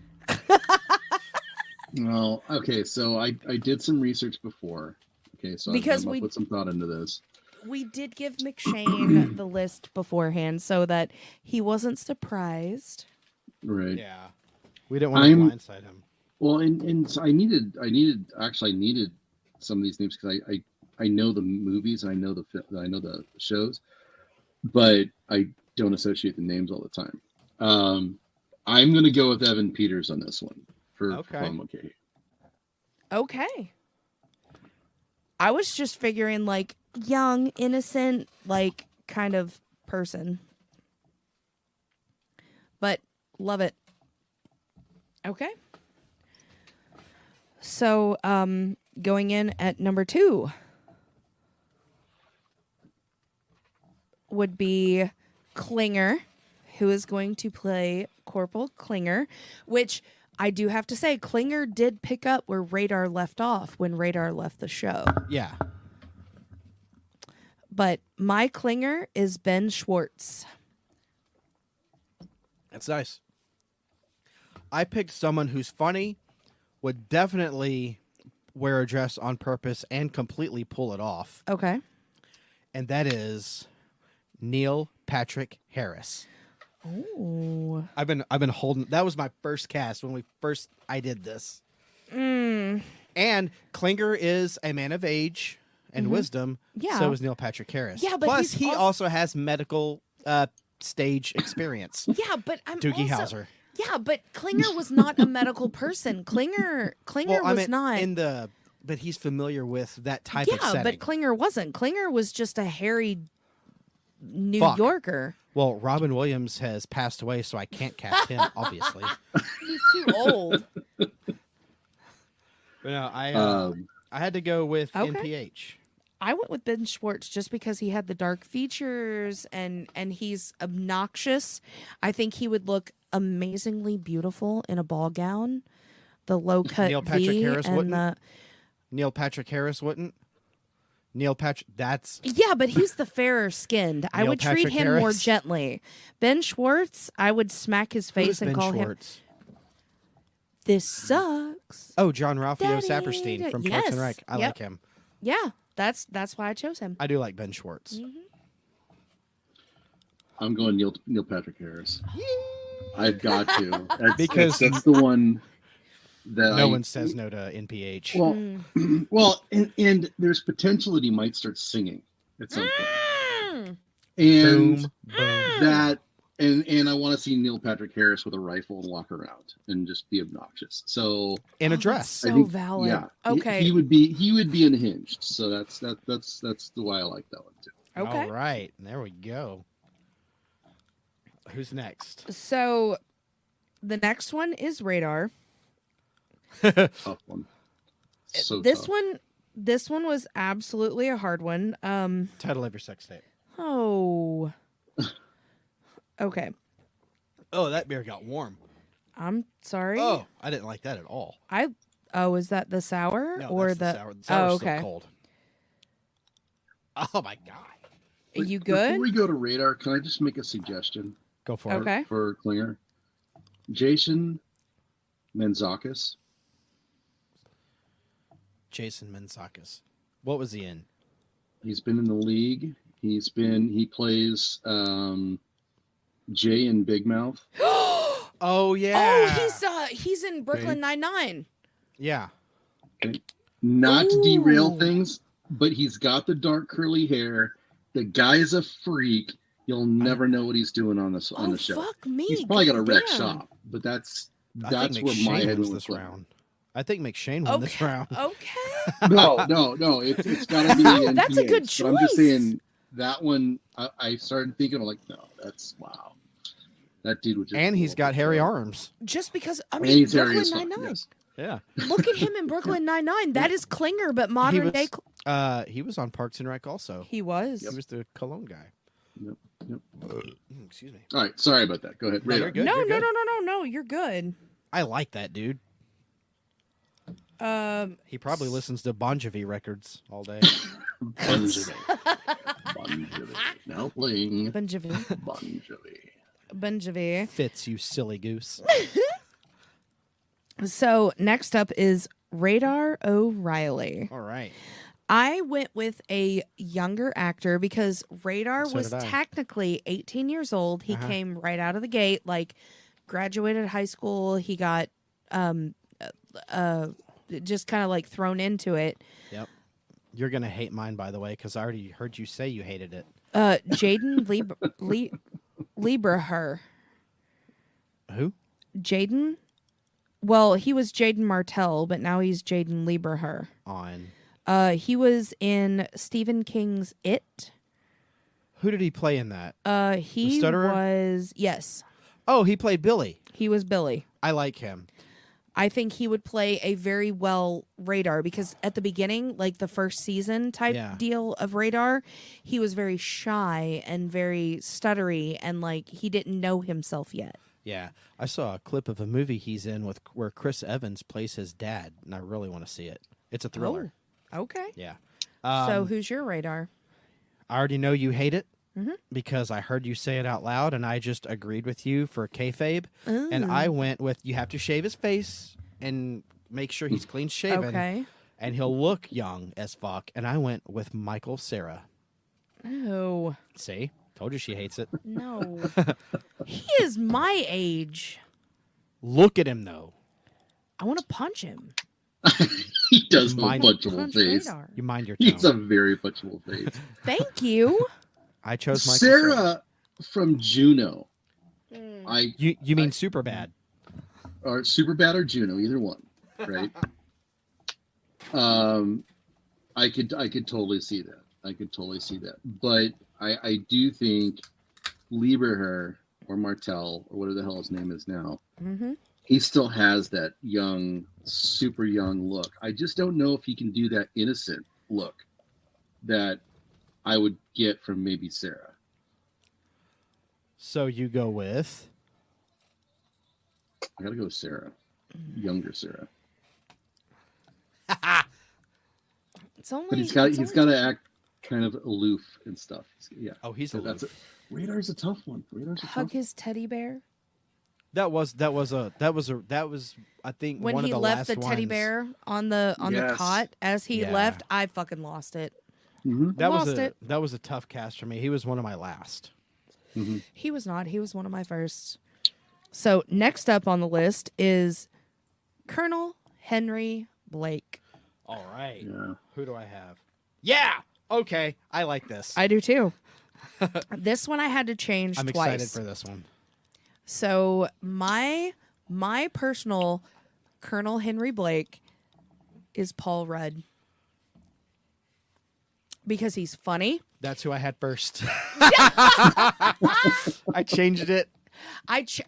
Well, okay, so I did some research before. Okay, so Because I'm we- gonna put some thought into this. We did give McShane the list beforehand so that he wasn't surprised. Right. Yeah. We didn't want to blindside him. Well, and so I needed some of these names because I know the movies, I know the shows, but I don't associate the names all the time. I'm going to go with Evan Peters on this one for Paul Mulcahy. Okay. I was just figuring like young, innocent, like kind of person. But love it. Okay. So, going in at number 2 would be Klinger, who is going to play Corporal Klinger, which I do have to say, Klinger did pick up where Radar left off when Radar left the show. Yeah. But My Klinger is Ben Schwartz. That's nice. I picked someone who's funny, would definitely wear a dress on purpose and completely pull it off, Okay. and that is Neil Patrick Harris. Ooh. I've been holding. That was my first cast when I did this. And Klinger is a man of age and wisdom. Yeah. So is Neil Patrick Harris. Yeah, but plus he's he also- also has medical stage experience. Yeah, but I'm Doogie also... Howser. Yeah, but Klinger was not a medical person. Klinger I was meant not. but he's familiar with that type of Yeah, setting. but Klinger wasn't. Klinger was just a hairy New Fuck. Yorker. Well, Robin Williams has passed away, so I can't cast him, obviously. He's too old. But no, I had to go with Okay. NPH. I went with Ben Schwartz just because he had the dark features and he's obnoxious. I think he would look amazingly beautiful in a ball gown. The low cut Neil Patrick V Harris and wouldn't? Neil Patrick Harris wouldn't. That's yeah, but he's the fairer skinned. I Neil would treat Patrick him more Harris? gently. Ben Schwartz, I would smack his face and Ben call him, Schwartz. "This sucks." Oh, John Ralphio Daddy, Saperstein from Parks and yes, Rec. I yep. like him. Yeah, that's why I chose him. I do like Ben Schwartz. I'm going Neil Patrick Harris. I've got to. Because- that's the one that No one says no to NPH. Well, Mm. well, and there's potential that he might start singing at some point. Mm. And boom, boom. that, and I want to see Neil Patrick Harris with a rifle and walk around and just be obnoxious. So In a Oh, dress. that's so I think, valid. yeah, Okay. he would be unhinged. So that's the why I like that one too. Okay. All right. There we go. Who's next? So the next one is Radar. Tough one. So this tough. this one was absolutely a hard one. Title of your sex tape. Oh. Okay. Oh, that beer got warm. I'm sorry. Oh, I didn't like that at all. Is that the sour No, or that's the sour. The sour's Oh, still okay. cold. Oh my god. Are you Before good? we go to Radar, can I just make a suggestion Go for it. Okay. for Klinger? Jason Mantzoukas. Jason Mantzoukas. What was he in? He's been in the league. He plays Jay in Big Mouth. Oh yeah. Oh, he's in Brooklyn Nine-Nine. Yeah. Not to derail Ooh. things, but he's got the dark curly hair. The guy's a freak. You'll never know what he's doing on the show. Fuck me. He's probably got a wreck damn. shop, but that's I think where my McShane head wins went this with round. I think McShane won this round. Okay. No, it's got to be. No, that's a NPH, good but I'm just choice. saying that one. I started thinking, I'm like, no, that's wow. That dude would just. And he's got hairy arms. arms. Just because I And mean he's hairy Brooklyn as fuck, Nine-Nine. yes. Yeah. Look at him in Brooklyn Nine-Nine. That is Klinger, but modern day. He was on Parks and Rec also. He was. He was the cologne guy. Yep. Excuse me. All right, sorry about that. Go ahead. No, Radar. you're good. No, you're no, good. no, no, no, no. You're good. I like that dude. He probably listens to Bon Jovi records all day. Bon Jovi. Bon Jovi. Now playing Bon Jovi. Bon Jovi. Bon Jovi. Fitz, you silly goose. So next up is Radar O'Reilly. All right. I went with a younger actor because Radar So was did I. technically 18 years old. He came right out of the gate, like graduated high school. He got just kind of like thrown into it. Yep. You're gonna hate mine, by the way, because I already heard you say you hated it. Jaden Lieberher. Who? Jaden? Well, he was Jaden Martell, but now he's Jaden Lieberher. On. He was in Stephen King's It. Who did he play in that? He Stutterer? was, yes, Oh, he played Billy. he was Billy. I like him. I think he would play a very well Radar because at the beginning, like the first season type Yeah. deal of Radar, he was very shy and very stuttery and like he didn't know himself yet. Yeah. I saw a clip of a movie he's in with where Chris Evans plays his dad, and I really want to see it. It's a thriller. Okay. Yeah. So who's your Radar? I already know you hate it Mhm. because I heard you say it out loud, and I just agreed with you for kayfabe. And I went with you have to shave his face and make sure he's clean shaven, Okay. and he'll look young as fuck. And I went with Michael Cera. Oh, See, told you she hates it. no. He is my age. Look at him though. I want to punch him. He does have a Mind- punchable Punch face. radar. You mind your tone. He's a very punchable face. Thank you. I chose Michael Cera. Sarah from Juno. You mean super bad? Or Superbad or Juno, either one, right? I could totally see that. But I do think Lieberher or Martel or whatever the hell his name is now, Mm-hmm. he still has that young, super young look. I just don't know if he can do that innocent look that I would get from maybe Sarah. So you go with I gotta go with Sarah, younger Sarah. It's only. But he's it's got only- to act kind of aloof and stuff. Yeah. oh he's So aloof. that's Radar's a tough one. hug his teddy bear That was I think when one he of the left last the teddy ones. bear on the Yes. cot as he Yeah. left. I fucking lost it. Mm-hmm. That was a tough cast for me. He was one of my last. Mm-hmm. He was not. He was one of my first. So next up on the list is Colonel Henry Blake. All right. Yeah. Who do I have? Yeah. Okay. I like this. I do too. This one I had to change I'm twice. excited for this one. So my personal Colonel Henry Blake is Paul Rudd. Because he's funny. That's who I had first. I changed it.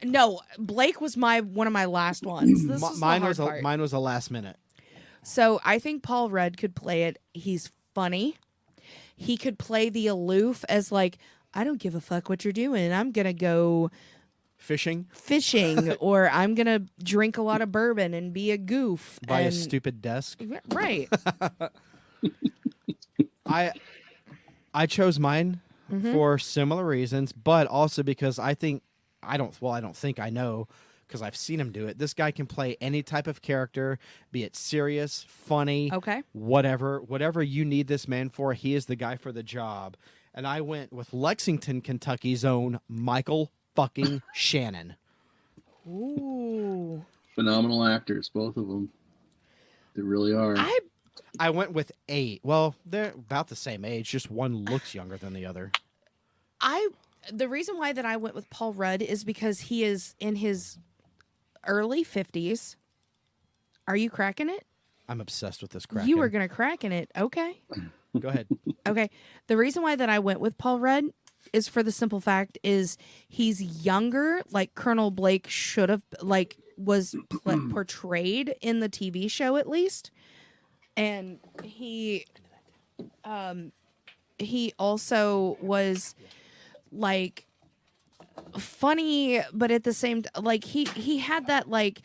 No, Blake was one of my last ones. This is Mine the was hard part. mine was a last minute. So I think Paul Rudd could play it. He's funny. He could play the aloof as like, I don't give a fuck what you're doing. I'm gonna go Fishing fishing, or I'm gonna drink a lot of bourbon and be a goof. by a and- stupid desk. Right. I chose mine Mm-hmm. for similar reasons, but also because I don't think I know because I've seen him do it. This guy can play any type of character, be it serious, funny, Okay. whatever you need this man for. He is the guy for the job. And I went with Lexington, Kentucky's own Michael fucking Shannon. Ooh. Phenomenal actors, both of them. They really are. I went with 8. Well, they're about the same age, just one looks younger than the other. The reason why that I went with Paul Rudd is because he is in his early 50s. Are you cracking it? I'm obsessed with this crack. You were going to crack in it. Okay. Go ahead. Okay. The reason why that I went with Paul Rudd is for the simple fact is he's younger, like Colonel Blake should have, like, was portrayed in the TV show at least. And he also was like funny, but at the same like he had that like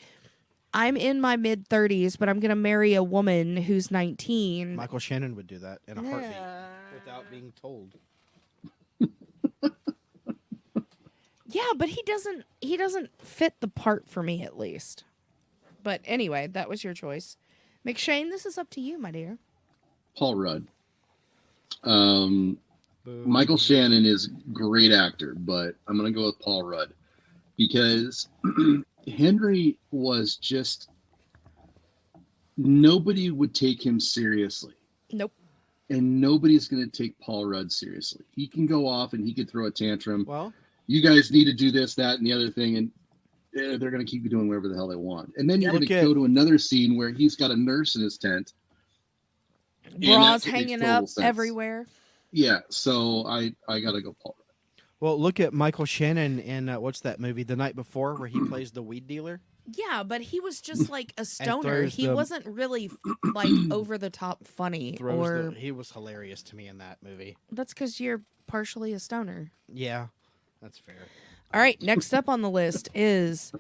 I'm in my mid 30s, but I'm gonna marry a woman who's 19. Michael Shannon would do that in a heartbeat without being told. Yeah, but he doesn't fit the part for me at least. But anyway, that was your choice. McShane, this is up to you, my dear. Paul Rudd. Michael Shannon is a great actor, but I'm going to go with Paul Rudd because Henry was just nobody would take him seriously. Nope. And nobody's going to take Paul Rudd seriously. He can go off and he could throw a tantrum. Well, You guys need to do this, that, and the other thing, and they're going to keep doing whatever the hell they want. And then you're going to go to another scene where he's got a nurse in his tent. Bras hanging up everywhere. Yeah, so I got to go Paul Rudd. well, look at Michael Shannon in what's that movie, The Night Before, where he plays the weed dealer. Yeah, but he was just like a stoner. throws He the- wasn't really like over the top funny. He was hilarious to me in that movie. That's because you're partially a stoner. Yeah, that's fair. All right, next up on the list is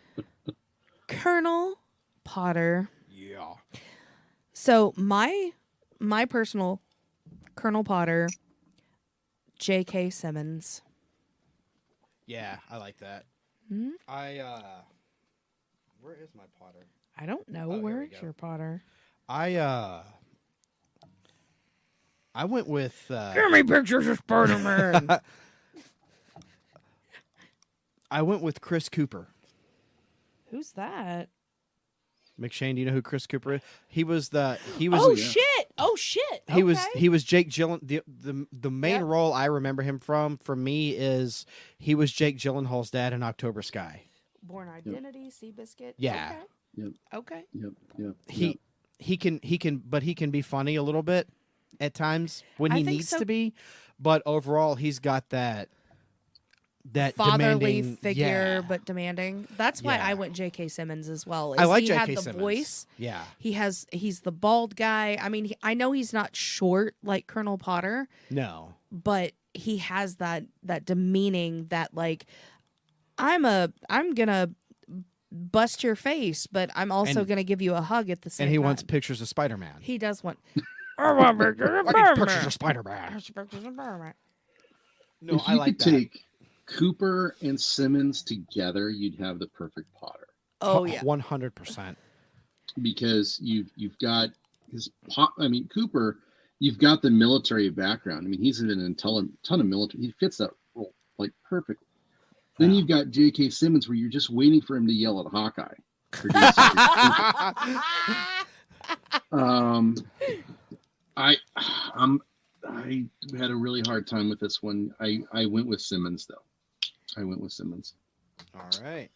Colonel Potter. Yeah. So my personal Colonel Potter J.K. Simmons. Yeah, I like that. Hmm? Where is my Potter? I don't know. Oh, here we Where's go. your Potter? I went with Give me pictures of Spider-Man. I went with Chris Cooper. Who's that? McShane, do you know who Chris Cooper is? He was Oh, yeah. shit. Oh, shit. he was Okay. he was Jake Gyllen. The main Yep. role I remember him from, for me, is he was Jake Gyllenhaal's dad in October Sky. Born Identity, Seabiscuit. Yeah. Yep. Okay. Yep. He can be funny a little bit at times when I he think needs so. to be, but overall he's got that Fatherly demanding figure, yeah. but demanding. That's why Yeah. I went J.K. Simmons as well. I like he J.K. had the Simmons. voice. Yeah. He's the bald guy. I mean, I know he's not short like Colonel Potter, No. but he has that demeaning that like I'm gonna bust your face, but I'm also And- gonna give you a hug at the same And he time. wants pictures of Spider-Man. He does want. I want pictures of I need pictures Spider-Man. of Spider-Man. Pictures of Spider-Man. No, If I you like could that. take Cooper and Simmons together, you'd have the perfect Potter. Oh yeah. 100%. Because you've got Cooper, you've got the military background. I mean, he's in a ton of military. He fits that role like perfectly. Then Yeah. you've got J.K. Simmons, where you're just waiting for him to yell at Hawkeye. For doing something stupid. I had a really hard time with this one. I went with Simmons though. I went with Simmons. All right.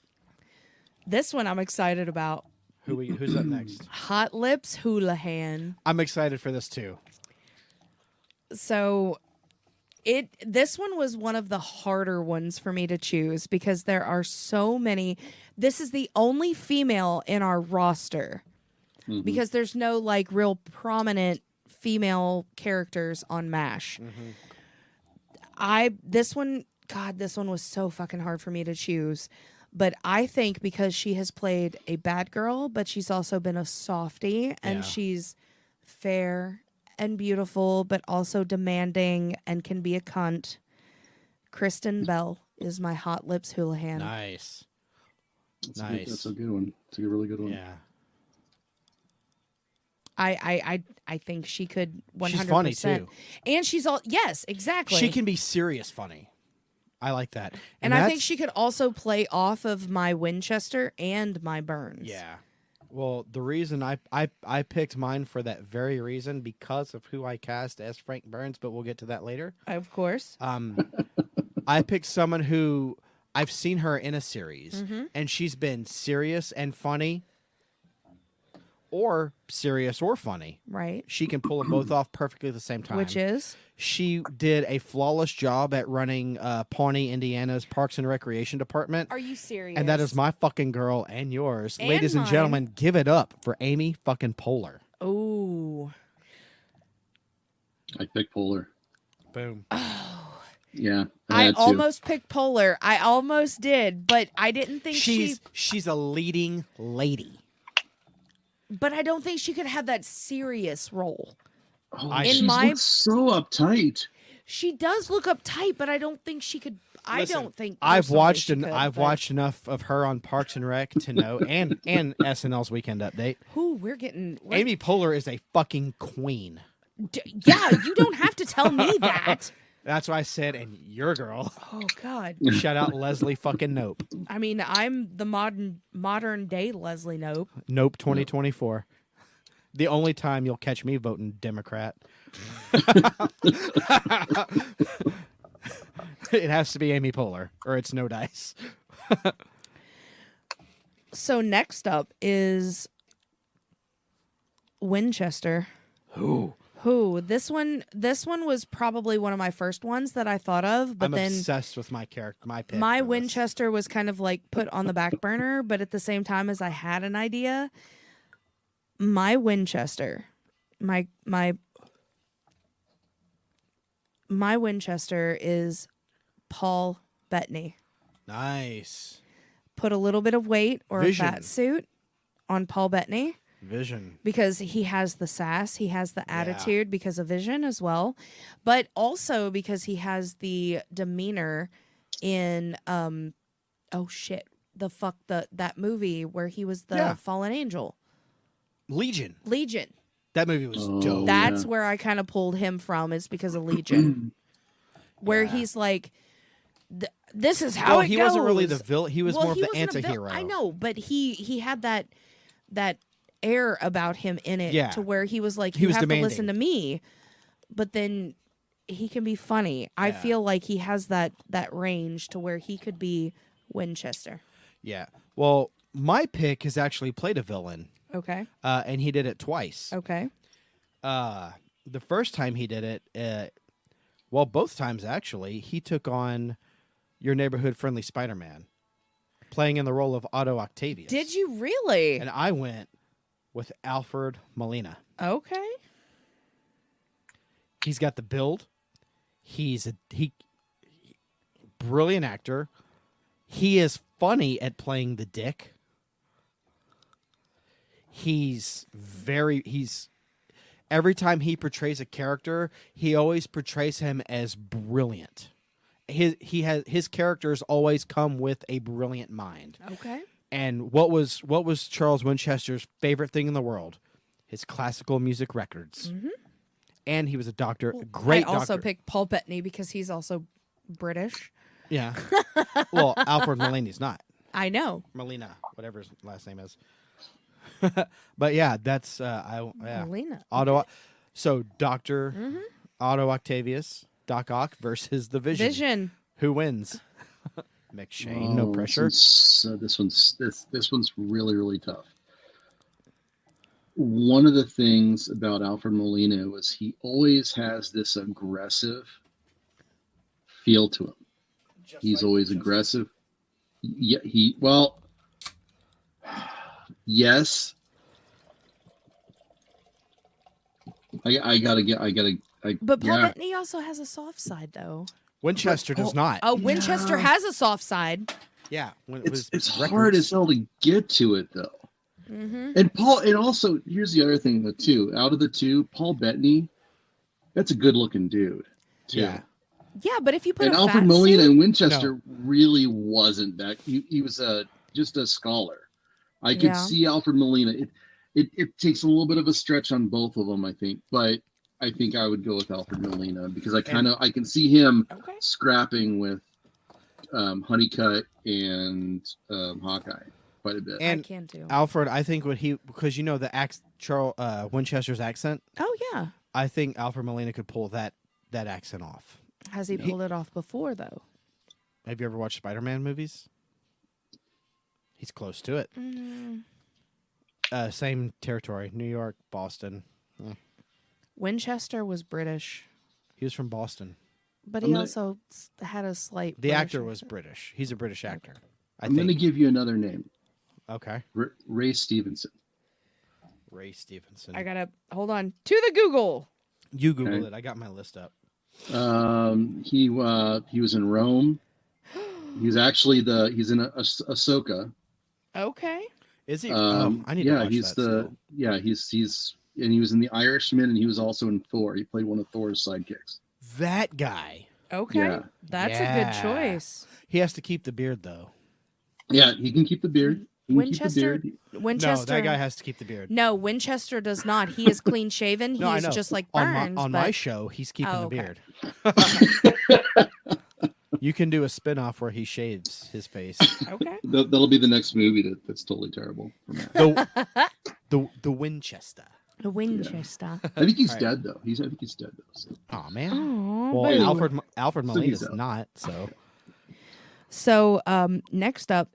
This one I'm excited about. Who's up next? Hot Lips Houlihan. I'm excited for this too. So this one was one of the harder ones for me to choose because there are so many. This is the only female in our roster because there's no like real prominent female characters on MASH. This one was so fucking hard for me to choose. But I think because she has played a bad girl, but she's also been a softie, and Yeah. she's fair and beautiful, but also demanding and can be a cunt. Kristen Bell is my Hot Lips Houlihan. Nice. That's a good one. It's a really good one. Yeah. I think she could 100%. She's funny too. And she's all, yes, exactly. She can be serious funny. I like that. and I think that's- she could also play off of my Winchester and my Burns. Yeah. Well, the reason I picked mine for that very reason, because of who I cast as Frank Burns, but we'll get to that later. Of course. I picked someone who I've seen her in a series, Mm-hmm. and she's been serious and funny, or serious or funny. Right. She can pull them both off perfectly at the same time. Which is? She did a flawless job at running Pawnee, Indiana's Parks and Recreation Department. Are you serious? And that is my fucking girl and yours. And Ladies and mine. gentlemen, give it up for Amy fucking Poehler. Oh. I picked Polar. Boom. Yeah, I had to. almost picked Polar. I almost did, but I didn't think She's a leading lady. But I don't think she could have that serious role. Oh, In she my- looks so uptight. She does look uptight, but I don't think she could. I Listen, don't think I've personally watched she could, I've but- watched enough of her on Parks and Rec to know, and SNL's Weekend Update. Ooh, we're getting. Amy Poehler is a fucking queen. Yeah, you don't have to tell me that. That's why I said, and your girl. Oh God. Shout out Leslie fucking Nope. I mean, I'm the modern day Leslie Knope. Nope 2024. The only time you'll catch me voting Democrat. It has to be Amy Poehler, or it's no dice. So next up is Winchester. Who? This one was probably one of my first ones that I thought of, but I'm then obsessed with my character, my pick. my for this. Winchester was kind of like put on the back burner, but at the same time as I had an idea, my Winchester, my Winchester is Paul Bettany. Nice. Put a little bit of weight or Vision. a fat suit on Paul Bettany. Vision. because he has the sass, he has the attitude because of Vision as well, but also because he has the demeanor in that movie where he was the fallen angel. Legion. That movie was Oh, dope. That's where I kind of pulled him from, is because of Legion, where he's like, this is how it he goes. wasn't really the villain. He was more of the wasn't a anti-hero. I know, but he had that air about him in it, Yeah. to where he was like, He you was have demanding. to listen to me, but then he can be funny. I Yeah. feel like he has that range to where he could be Winchester. Yeah. Well, my pick has actually played a villain, Okay. and he did it twice. Okay. The first time he did it, both times actually, he took on your neighborhood friendly Spider-Man, playing in the role of Otto Octavius. Did you really? And I went with Alfred Molina. Okay. He's got the build. He's brilliant actor. He is funny at playing the dick. Every time he portrays a character, he always portrays him as brilliant. His characters always come with a brilliant mind. Okay. And what was Charles Winchester's favorite thing in the world? His classical music records. Mm-hmm. And he was a doctor, a great I also doctor. picked Paul Bettany because he's also British. Yeah. Well, Alfred Molina's not. I know. Molina, whatever his last name is. But yeah, that's Molina. Otto. So Dr. Otto Octavius, Doc Ock versus the Vision. Vision. Who wins? McShane, no pressure. This one's really, really tough. One of the things about Alfred Molina was he always has this aggressive feel to him. He's always aggressive. Yeah, yes. But Paul Bettany also has a soft side, though. Winchester does not. Oh, Winchester has a soft side. Yeah, when It's hard as hell to get to it though. Mm-hmm. And also here's the other thing though too. Out of the two, Paul Bettany, that's a good looking dude too. Yeah. Yeah, but if you put And a Alfred fat Molina suit, and Winchester really wasn't that. He was just a scholar. I could see Alfred Molina. It takes a little bit of a stretch on both of them, I think, but I think I would go with Alfred Molina because I can see him scrapping with Honeycutt and Hawkeye quite a bit. And I can too. Alfred, I think because Charles Winchester's accent. Oh yeah. I think Alfred Molina could pull that accent off. Has he pulled it off before though? Have you ever watched Spider-Man movies? He's close to it. Same territory, New York, Boston. Winchester was British, He was from Boston. but he also had a slight. The British actor was accent. British. He's a British actor. I'm going to give you another name. Okay. Ray Stevenson. Ray Stevenson. I gotta hold on to the Google. You Google it. I got my list up. He was in Rome. He's actually he's in Ahsoka. Okay. Is he? I need to Yeah, watch he's that he's and he was in The Irishman, and he was also in Thor. He played one of Thor's sidekicks. That guy. Okay. Yeah. That's a good choice. He has to keep the beard though. Yeah, he can keep the beard. He can keep the Winchester. beard. Winchester. No, that guy has to keep the beard. No, Winchester does not. He is clean shaven. No, I He's know. just like on Burns. my but... show, he's keeping Oh, the okay. beard. You can do a spin-off where he shaves his face. Okay. That'll be the next movie that's totally terrible. The Winchester. The Winchester. I think he's Right. dead though. I think he's dead though. So. Oh man. Oh, Well, but- Alfred So Molina's he's out. not. So So next up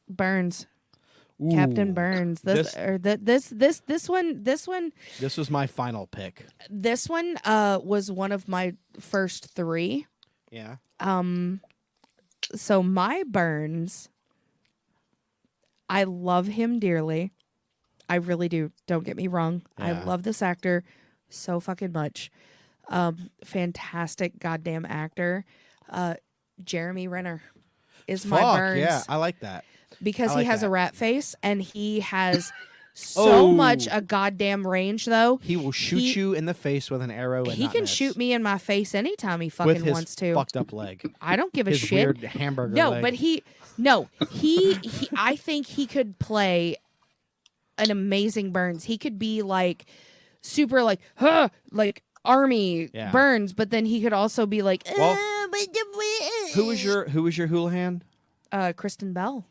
Burns. Captain Ooh. Burns. This one This was my final pick. was one of my first three. Yeah. So my Burns, I love him dearly. I really do. Don't get me wrong. I Yeah. love this actor so fucking much. Fantastic goddamn actor. Jeremy Renner is my Fuck Burns. yeah, I like that. because I he like has a that. rat face and he has so Oh. much a goddamn range, though. He will shoot you in the face with an arrow and He not can miss. shoot me in my face anytime he with fucking his wants to. fucked up leg. I don't give a His shit. weird hamburger No, leg. but he I think he could play an amazing Burns. He could be like super like army Yeah. Burns, but then he could also be like Well, who was your Houlihan? Kristen Bell.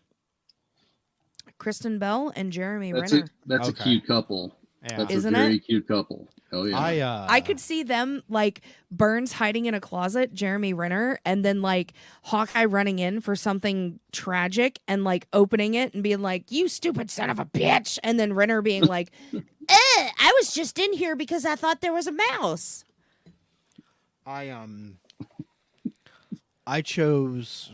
Kristen Bell and Jeremy That's Renner. That's Okay. a cute couple. Yeah. That's Isn't a very it? cute couple. Oh yeah. I could see them like Burns hiding in a closet, Jeremy Renner, and then like Hawkeye running in for something tragic and like opening it and being like, "You stupid son of a bitch," and then Renner being like, "I was just in here because I thought there was a mouse." I chose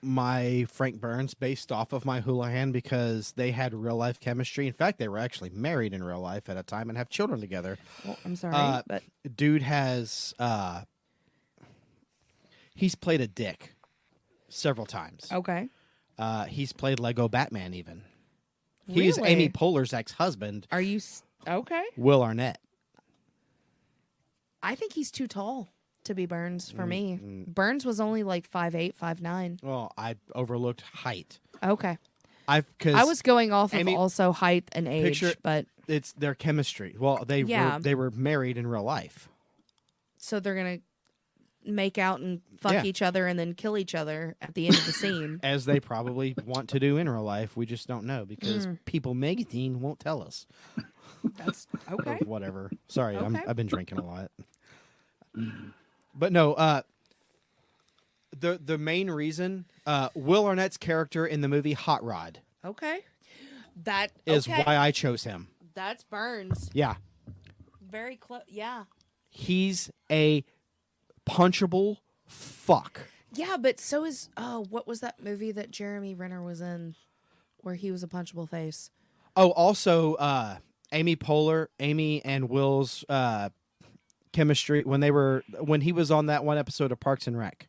my Frank Burns based off of my Houlihan because they had real life chemistry. In fact, they were actually married in real life at a time and have children together. Well, I'm sorry, but Dude has he's played a dick several times. okay. He's played Lego Batman even. He's Really? Amy Poehler's ex-husband, Are you okay? Will Arnett. I think he's too tall to be Burns for me. Mm. Burns was only like 5'8", 5'9". Well, I overlooked height. Okay. I was going off of Amy- also height and age, Picture- but It's their chemistry. Well, Yeah. they were married in real life. so they're gonna make out and fuck Yeah. each other and then kill each other at the end of the scene. As they probably want to do in real life. We just don't know because People Magazine won't tell us. That's Or okay. whatever. Sorry, Okay. I've been drinking a lot. But no, the main reason Will Arnett's character in the movie Hot Rod Okay. That is okay. why I chose him. That's Burns. Yeah. Very close. Yeah. He's a punchable fuck. Yeah, but so is what was that movie that Jeremy Renner was in where he was a punchable face? Oh, also Amy and Will's chemistry when he was on that one episode of Parks and Rec.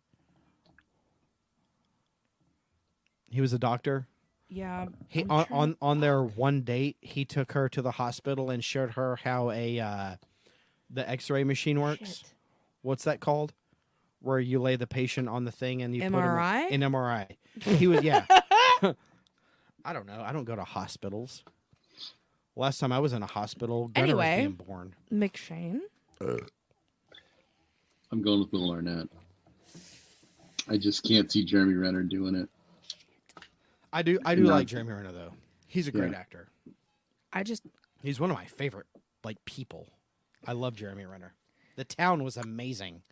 He was a doctor. Yeah. He on their one date, he took her to the hospital and showed her how the X-ray machine works. Shit. What's that called? Where you lay the patient on the thing and you MRI? put him in MRI. He was I don't know. I don't go to hospitals. Last time I was in a hospital, Gunnar Anyway. was being born. McShane. I'm going with Will Arnett. I just can't see Jeremy Renner doing it. I do No. like Jeremy Renner though. He's a great Yeah. actor. He's one of my favorite people. I love Jeremy Renner. The Town was amazing.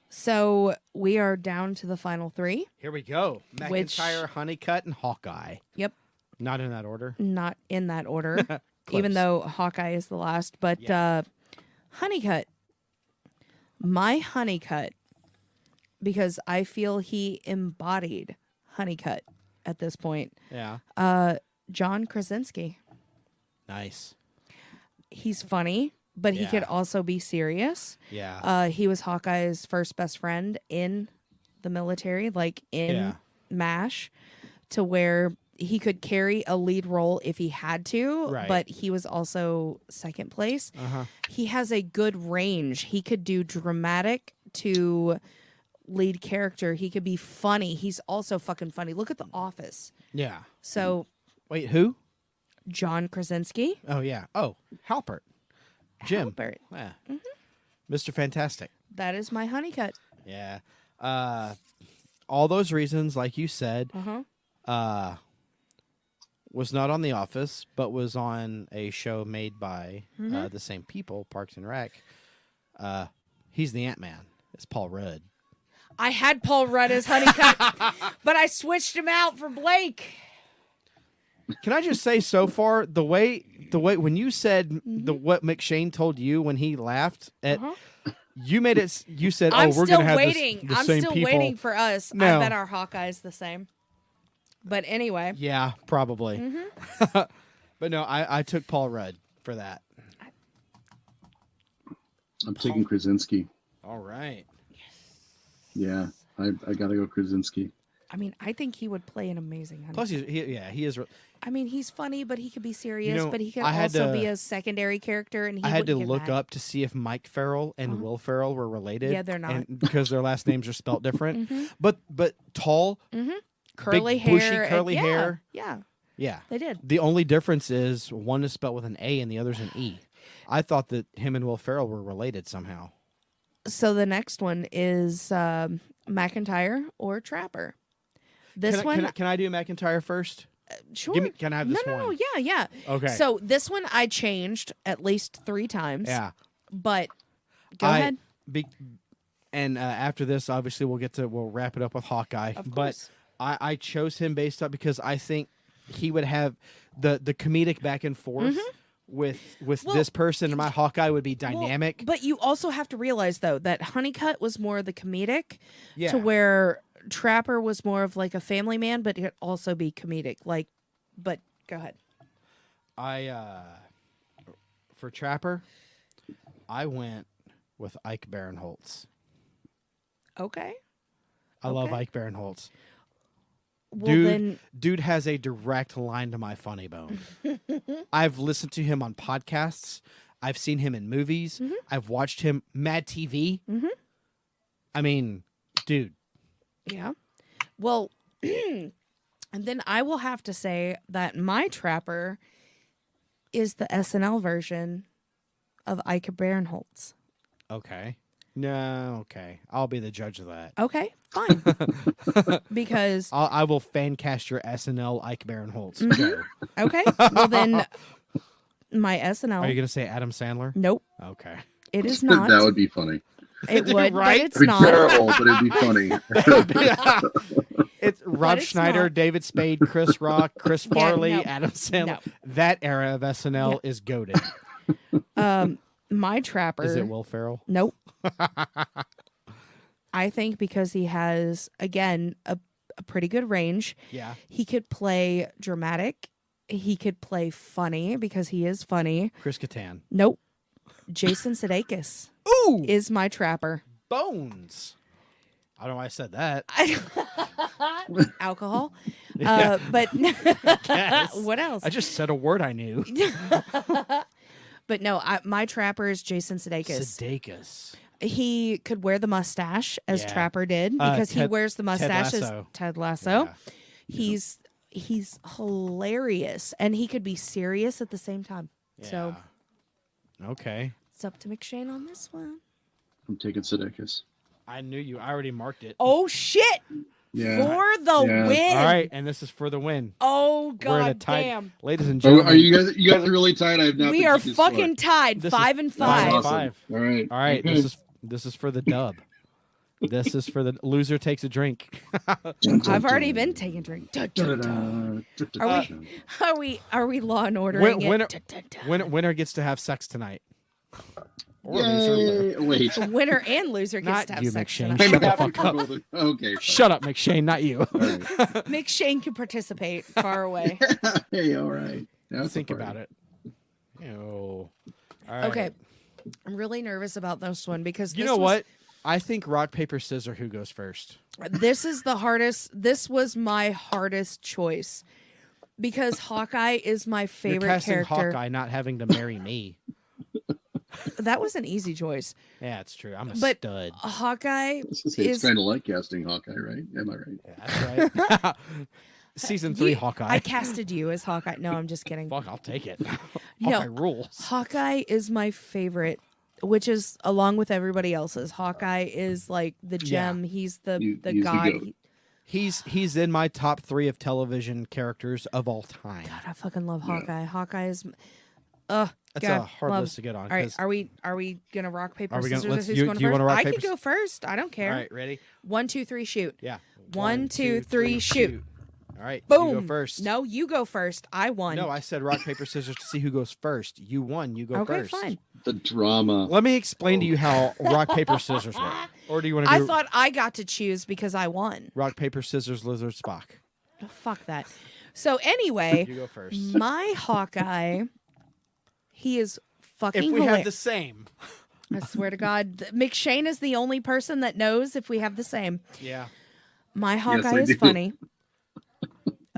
So we are down to the final three. Here we go. Which- McIntyre, Honeycutt, and Hawkeye. Yep. Not in that order. Not in that order, Close. even though Hawkeye is the last. But Yeah. Honeycutt. My Honeycutt, because I feel he embodied Honeycutt at this point. Yeah. John Krasinski. Nice. He's funny, but he Yeah. could also be serious. Yeah. He was Hawkeye's first best friend in the military, like in Yeah. MASH, to where he could carry a lead role if he had to, Right. but he was also second place. Uh-huh. He has a good range. He could do dramatic to lead character. He could be funny. He's also fucking funny. Look at The Office. Yeah. So, Wait, who? John Krasinski. Oh, yeah. Oh, Halpert. Jim. Halpert. Yeah. Mr. Fantastic. That is my Honeycutt. Yeah. All those reasons, like you said, Uh-huh. was not on The Office, but was on a show made by the same people, Parks and Rec. He's the Ant-Man. It's Paul Rudd. I had Paul Rudd as Honeycutt, but I switched him out for Blake. Can I just say, so far, the way when you said what McShane told you when he laughed at, you made it. You said, "Oh, I'm we're still gonna have waiting. the I'm same still people." waiting for us. No. I bet our Hawkeye's the same. But anyway, Yeah, probably. But no, I took Paul Rudd for that. I'm taking Krasinski. All right. Yeah, I gotta go Krasinski. I mean, I think he would play an amazing Honeycutt. Plus, he is. I mean, he's funny, but he could be serious, You know, but he could I had also to- be a secondary character. And he I had to wouldn't get look mad. up to see if Mike Farrell and Will Ferrell were related. Yeah, they're not. and because their last names are spelled different. But tall, curly big, hair, bushy, and- curly hair. Yeah, Yeah. they did. The only difference is one is spelled with an A and the other's an E. I thought that him and Will Ferrell were related somehow. So the next one is McIntyre or Trapper. This one, Can I do McIntyre first? sure. Can I have this no, one? yeah. Okay. So this one I changed at least 3 times. Yeah. But go ahead. And after this, obviously, we'll wrap it up with Hawkeye. Of But course. I chose him based up because I think he would have the comedic back and forth with Well, this person, and my Hawkeye would be Well, dynamic. but you also have to realize though that Honeycutt was more the comedic Yeah. to where Trapper was more of like a family man, but it could also be comedic. But go ahead. For Trapper, I went with Ike Barinholtz. Okay. I love Okay. Ike Barinholtz. Well then, Dude has a direct line to my funny bone. I've listened to him on podcasts. I've seen him in movies. I've watched him Mad TV. I mean, dude. yeah. Well, and then I will have to say that my Trapper is the SNL version of Ike Barinholtz. Okay. No, okay. I'll be the judge of that. Okay, fine. Because I will fan cast your SNL Ike Barinholtz. Go. okay, well then my SNL. Are you going to say Adam Sandler? Nope, Okay. it is not. That would be funny. It would, Right? but it's It'd be not. terrible, but it'd be funny. It's Rob it's Schneider, not. David Spade, Chris Rock, Chris Yeah, Farley, no. Adam Sandler. No. That era of SNL is goated. My Trapper. Is it Will Ferrell? Nope. I think because he has again a pretty good range. Yeah. He could play dramatic. He could play funny because he is funny. Chris Kattan. Nope. Jason Sudeikis Ooh! is my Trapper. Bones. I don't know why I said that. Alcohol. Yeah. But Yes. what else? I just said a word I knew. But no, my Trapper is Jason Sudeikis. Sudeikis. He could wear the mustache as Yeah. Trapper did because he Ted- wears the mustache as Lasso. Ted Lasso. Yeah. He's hilarious and he could be serious at the same time. So Yeah. Okay. it's up to McShane on this one. I'm taking Sudeikis. I knew you. I already marked it. Oh shit! Yeah. For the Yeah. win. All right, and this is for the win. Oh We're at a god tie. damn. Ladies and Oh, gentlemen. are you guys? You guys are really tied. I have not. We been are keeping fucking score. tied. This is 5 and five. 5. Awesome. Five. All right. All right, Okay. this is for the dub. This is for the loser takes a drink. I've already been taking a drink. Dun, dun, dun. Are we law and ordering it? Winner, Dun, dun, dun. winner gets to have sex tonight. Or loser. Yay. Wait. Winner and loser gets Not to have you, sex McShane. tonight. Shut the fuck up. Okay. fine. Shut up, McShane, not you. All right. McShane can participate far away. Hey, all right. That's Think about it. Ew. All right. Okay. I'm really nervous about this one because You know what? I think rock, paper, scissors, who goes first? This is the hardest. This was my hardest choice because Hawkeye is my You're favorite casting character. Hawkeye, not having to marry me. That was an easy choice. Yeah, it's true. I'm a But stud. Hawkeye It's is kind of like casting Hawkeye, right? Am I right? Yeah, that's right. Season 3 You- Hawkeye. I casted you as Hawkeye. No, I'm just kidding. Fuck, I'll take it. No. Hawkeye rules. Hawkeye is my favorite, which is along with everybody else's. Hawkeye is like the gem. He's the He's the god. goat. He's in my top 3 of television characters of all time. God, I fucking love Yeah. Hawkeye. Hawkeye is. That's God, a hard love. list to get on. All right, 'cause- are we gonna rock paper Are we gonna- scissors? let's- Who's you- going do you first? wanna rock, I paper, can go first. I don't care. all right, ready? 1, 2, 3, shoot. Yeah. 1, 2, 3, shoot. All right, Boom. you go first. No, you go first. I won. No, I said rock, paper, scissors to see who goes first. You won. You go okay, first. fine. The drama. Let me explain to you how rock, paper, scissors work. Or do you want to I do thought I got to choose because I won. rock, paper, scissors, lizard, Spock? Oh, fuck that. So anyway, You go first. my Hawkeye, he is fucking If we hilarious. have the same. I swear to God, McShane is the only person that knows if we have the same. Yeah. My Yes, Hawkeye I is do. funny.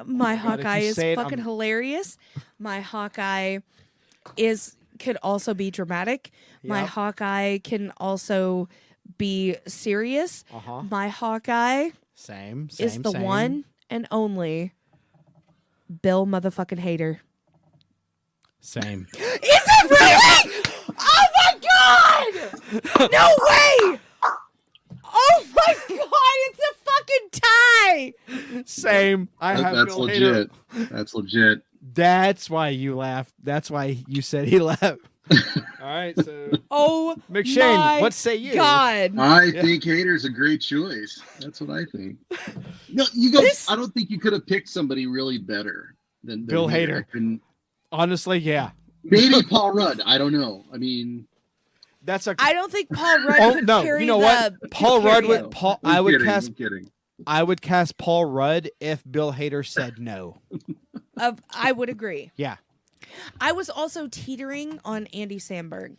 My God, if Hawkeye you is say it, fucking I'm- hilarious. My Hawkeye could also be dramatic. My Yep. Hawkeye can also be serious. Uh-huh. My Hawkeye Same. is the one and only Bill motherfucking Hader. Same. Is it really? Oh my god! No way! Oh my god! It's a fucking tie. Same. I have That's Bill Hader. legit. That's legit. That's why you laughed. That's why you said he laughed. All right, so Oh McShane, my what say you? God! I think Hader's a great choice. That's what I think. No, you guys. This- I don't think you could have picked somebody really better than Bill Hader. I couldn't- Honestly, yeah. Maybe Paul Rudd. I don't know. I mean, That's a I don't think Paul Rudd Oh, could no, carry you know the. what? could Paul carry Rudd it. would Paul I'm I would kidding, cast I'm kidding. I would cast Paul Rudd if Bill Hader said no. I would agree. Yeah. I was also teetering on Andy Samberg.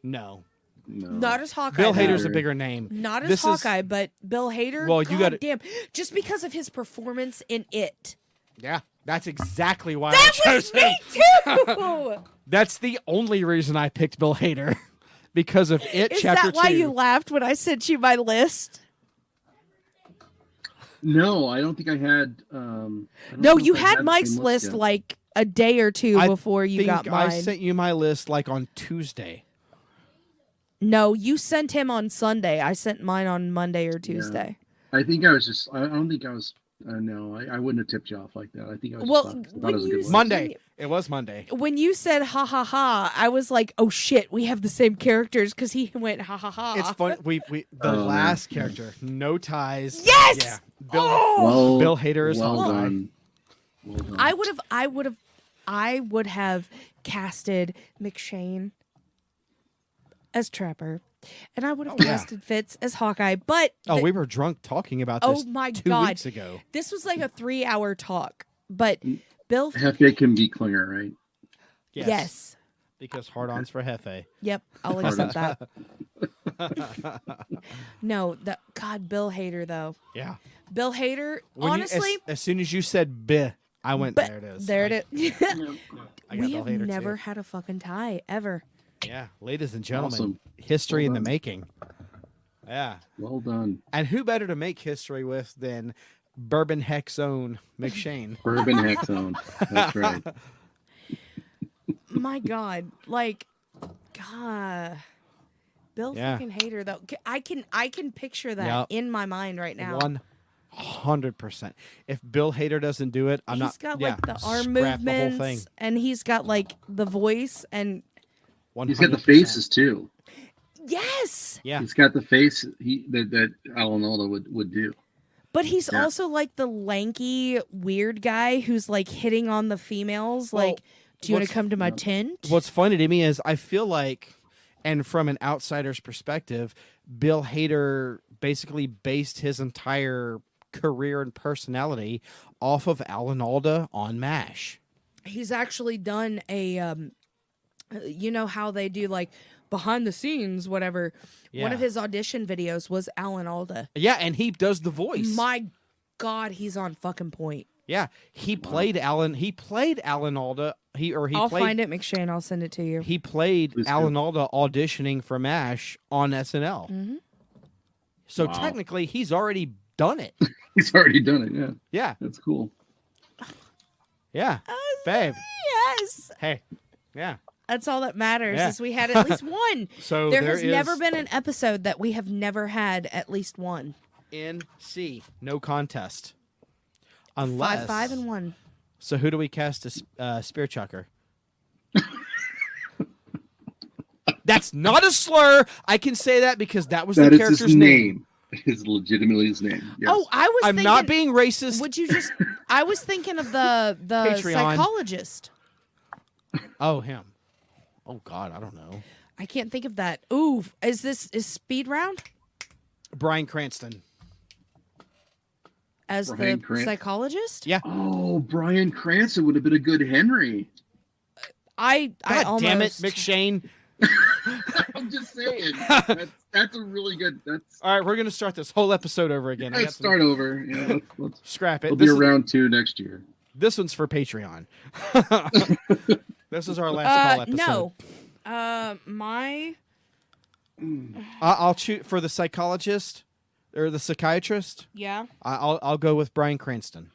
No. No. Not as Hawkeye. Bill though. Hader's a bigger name. Not as This is- Hawkeye, but Bill Hader. Well, you gotta- damn, just because of his performance in It. Yeah. That's exactly why That I was chose him. me too. That's the only reason I picked Bill Hader. Because of It Is Chapter that why 2. you laughed when I sent you my list? No, I don't think I had. I don't No, know you if I had the Mike's same list yet. like a day or two I before you think got mine. I sent you my list like on Tuesday. No, you sent him on Sunday. I sent mine on Monday or Tuesday. I think I was just. I don't think I was. No, I wouldn't have tipped you off like that. I think I was. Well, just thought when it was a you good list. Monday. It was Monday. When you said ha ha ha, I was like, oh shit, we have the same characters because he went ha ha ha. It's fun. We the Oh, last man. character, no ties. Yes! Yeah. Bill, Oh! Well, Bill Hader is well Hawkeye. done. Well done. I would have casted McShane as Trapper, and I would have Oh, yeah. casted Fitz as Hawkeye. But Oh, we were drunk talking about this Oh my 2 God. weeks ago. this was like a 3-hour talk. But Bill, Hefe can be Klinger, right? yes. Because hard-ons for Hefe. Yep, I'll accept that. No, Bill Hader though. Yeah. Bill Hader, When honestly, as soon as you said "bih," I went, but there it is. there it is. I got We Bill have Hader, never too. had a fucking tie ever. Yeah, ladies and gentlemen, Awesome. history Well in the done. making. Yeah. Well done. And who better to make history with than Bourbon Heck's own McShane? Bourbon Hexone. That's right. My God, God, Bill Yeah. fucking Hader though. I can picture that Yep. in my mind right now. 100%. If Bill Hader doesn't do it, I'm He's not. got yeah, like the arm scrap the whole thing. movements, and he's got like the voice, and 100%. He's got the faces too. yes, Yeah. He's got the face that Alan Alda would do. but he's Yeah. also like the lanky weird guy who's like hitting on the females. Well, Like, do you want what's- to come to my tent? What's funny to me is I feel like, and from an outsider's perspective, Bill Hader basically based his entire career and personality off of Alan Alda on MASH. He's actually done a you know how they do like behind the scenes whatever. One of Yeah. his audition videos was Alan Alda. Yeah, and he does the voice. My God, he's on fucking point. Yeah, he played Alan. He played Alan Alda. I'll find it, McShane. I'll send it to you. He played Please do. Alan Alda auditioning for MASH on SNL. Mhm. So Wow. technically, he's already done it. He's already done it. Yeah, Yeah, that's cool. yeah, babe. Yes, Hey, yeah. that's all that matters. Yeah. Is we had at least one. So There has is never been an episode that we have never had at least one. NC, no contest. Unless 5-5-1. So who do we cast as Spear Chucker? That's not a slur. I can say that because that was That the is character's his name. Is legitimately his name. Yes. Oh, I was. I'm thinking, not being racist. Would you just? I was thinking of the Patreon. psychologist. Oh, him. Oh God, I don't know. I can't think of that. Ooh, is speed round Bryan Cranston. as Bryan the Cran- psychologist? Yeah. Oh, Bryan Cranston would have been a good Henry. I God almost damn it, McShane. I'm just saying. That's a really good. That's All right, we're gonna start this whole episode over again. let's start over. Yeah, let's Scrap it. We'll be around 2 next year. This one's for Patreon. This is our last call episode. No. I'll shoot for the psychologist or the psychiatrist. Yeah. I'll go with Bryan Cranston.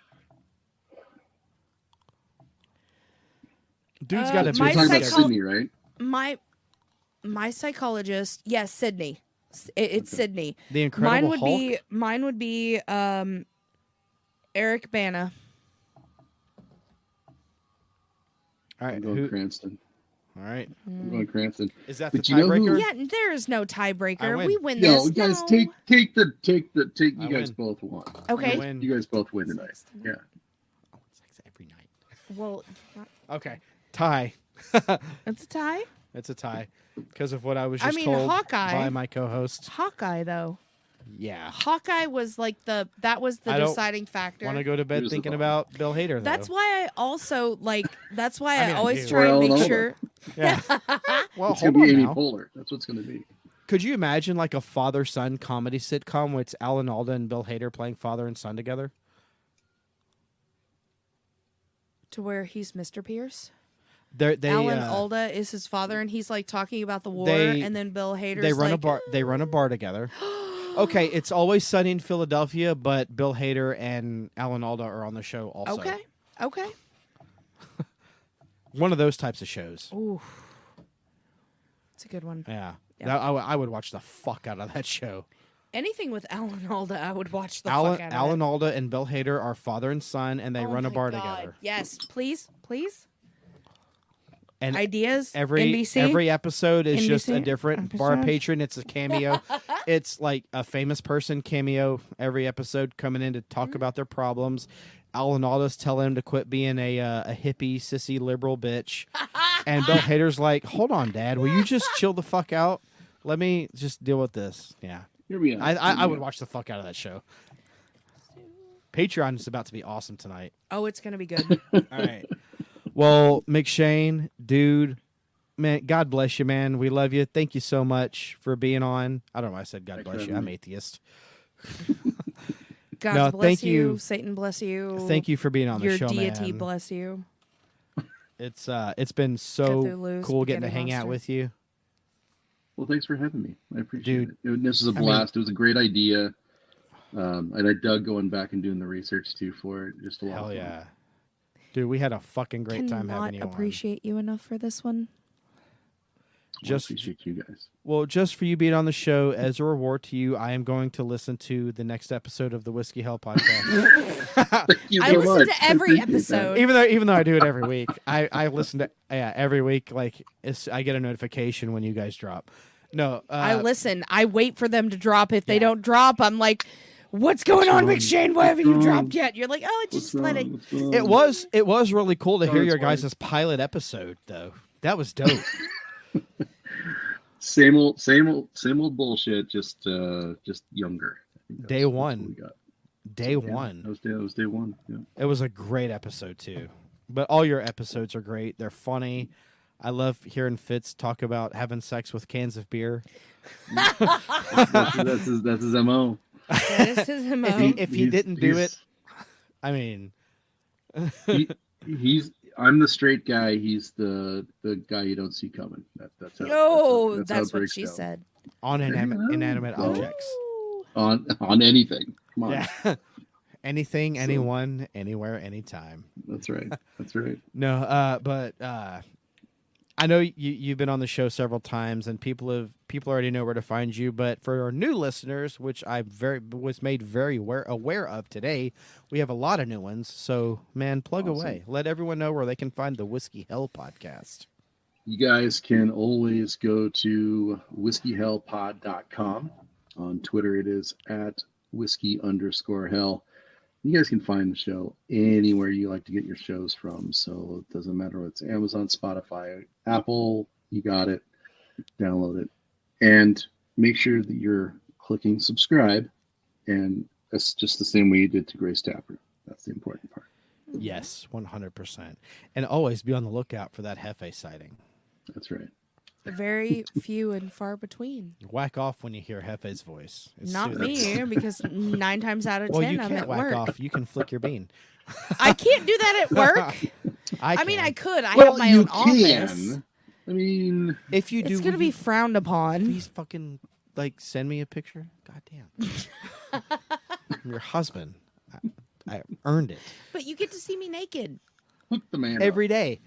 Dude's got a my big You're talking about psycho- Sydney, right? My psychologist, yes, Sydney. It's Sydney. The Incredible Mine would be Eric Bana. All right, I'm going Cranston. All right, I'm going Cranston. is that the But you know who- tiebreaker? Yeah, there is no I tiebreaker. win. We win No, this. guys, No. take. You I guys win. both won. Okay. I win. You guys both win tonight. Yeah. Oh, it's like every night. Well, Okay, tie. it's a tie. It's a tie because of what I was I just mean, told Hawkeye. by my co-host. Hawkeye, though. Yeah, Hawkeye was like that was the I don't deciding factor. want to go to bed Here's the thinking thought. about Bill Hader. Though. That's why I also like. That's why I I, mean, I always do. try and Well, make hold on. sure. Yeah. Well, It's hold gonna be on Amy now. Poehler. That's what's gonna be. Could you imagine like a father-son comedy sitcom with Alan Alda and Bill Hader playing father and son together? To where he's Mr. Pierce. They Alan Alda is his father, and he's like talking about the war, they- and then Bill Hader's they run like, a bar. They run a bar together. Okay, it's Always Sunny in Philadelphia, but Bill Hader and Alan Alda are on the show also. Okay. One of those types of shows. Ooh, it's a good one. Yeah, Yeah. I would watch the fuck out of that show. Anything with Alan Alda, I would watch the Alan fuck out of Alan it. Alda and Bill Hader are father and son, and they Oh run a my bar God. together. Yes, please. And Ideas. every NBC. episode is just a NBC different bar episode. patron. It's a cameo. It's like a famous person cameo every episode coming in to talk Mm-hmm. about their problems. Alan Alda's telling him to quit being a hippie, sissy, liberal bitch. And Bill Hader's like, hold on, Dad. Will you just chill the fuck out? Let me just deal with this. Yeah. Here we are. I would watch the fuck out of that show. Patreon is about to be awesome tonight. Oh, it's gonna be good. All right. Well, McShane, dude, man, God bless you, man. We love you. Thank you so much for being on. I don't know why I said God Thanks bless for you. having I'm me. atheist. God No, bless thank you. you. Satan bless you. Thank you for being on the Your show, deity man. bless you. It's been so Cthulhu, cool getting to spaghetti hang out monster. with you. Well, thanks for having me. I appreciate Dude, it. This was a mean- blast. It was a great idea. And I dug going back and doing the research too for it. Just a lot of Hell fun. yeah. Dude, we had a fucking great time Cannot having you appreciate you enough for this one. I Just- appreciate you guys. on. Well, just for you being on the show, as a reward to you, I am going to listen to the next episode of the Whiskey Hell podcast. Thank you I so listen much. to I every appreciate that. episode. even though I do it every week, I listen to every week. Like I get a notification when you guys drop. No, I listen. I wait for them to drop. If they Yeah. don't drop, I'm like, "What's going on, wrong? McShane? Why haven't you What's dropped wrong? yet?" You're like, "Oh, What's just let it." wrong? What's wrong? it was really cool to hear Sorry, your sorry. guys' pilot episode though. That was dope. Same old bullshit. Just younger. I think that's Day what one. we got. Day Yeah, one. That was day one. Yeah. It was a great episode too. But all your episodes are great. They're funny. I love hearing Fitz talk about having sex with cans of beer. That's his MO. This is him. If he didn't do it, I mean, I'm the straight guy. He's the guy you don't see coming. That's how. Oh, that's how it that's what breaks she down. said. on inanimate Well, objects. Ooh. On anything. Come on. Yeah. Anything, So- anyone, anywhere, anytime. That's right. That's right. No, but I know you've been on the show several times, and people already know where to find you. But for our new listeners, which I was made very aware of today, we have a lot of new ones. So, man, plug Awesome. away. Let everyone know where they can find the Whiskey Hell podcast. You guys can always go to whiskeyhellpod.com. On Twitter, it is at whiskey_hell. You guys can find the show anywhere you like to get your shows from. So it doesn't matter what's Amazon, Spotify, Apple, you got it. Download it. And make sure that you're clicking subscribe. And that's just the same way you did to Grace Tapper. That's the important part. Yes, 100%. And always be on the lookout for that Hefe sighting. That's right. very few and far between. Whack off when you hear Hefe's voice. It's Not soothing. me, because 9 times out of 10 Well, you I'm can't at whack work. off. You can flick your bean. I can't do that at work. I mean, can. I could. I Well, have my you own office. can. I mean, If you do, It's going to will be you frowned upon. please fucking send me a picture. God damn. I'm your husband. I earned it But you get to see me naked. hook the man every day.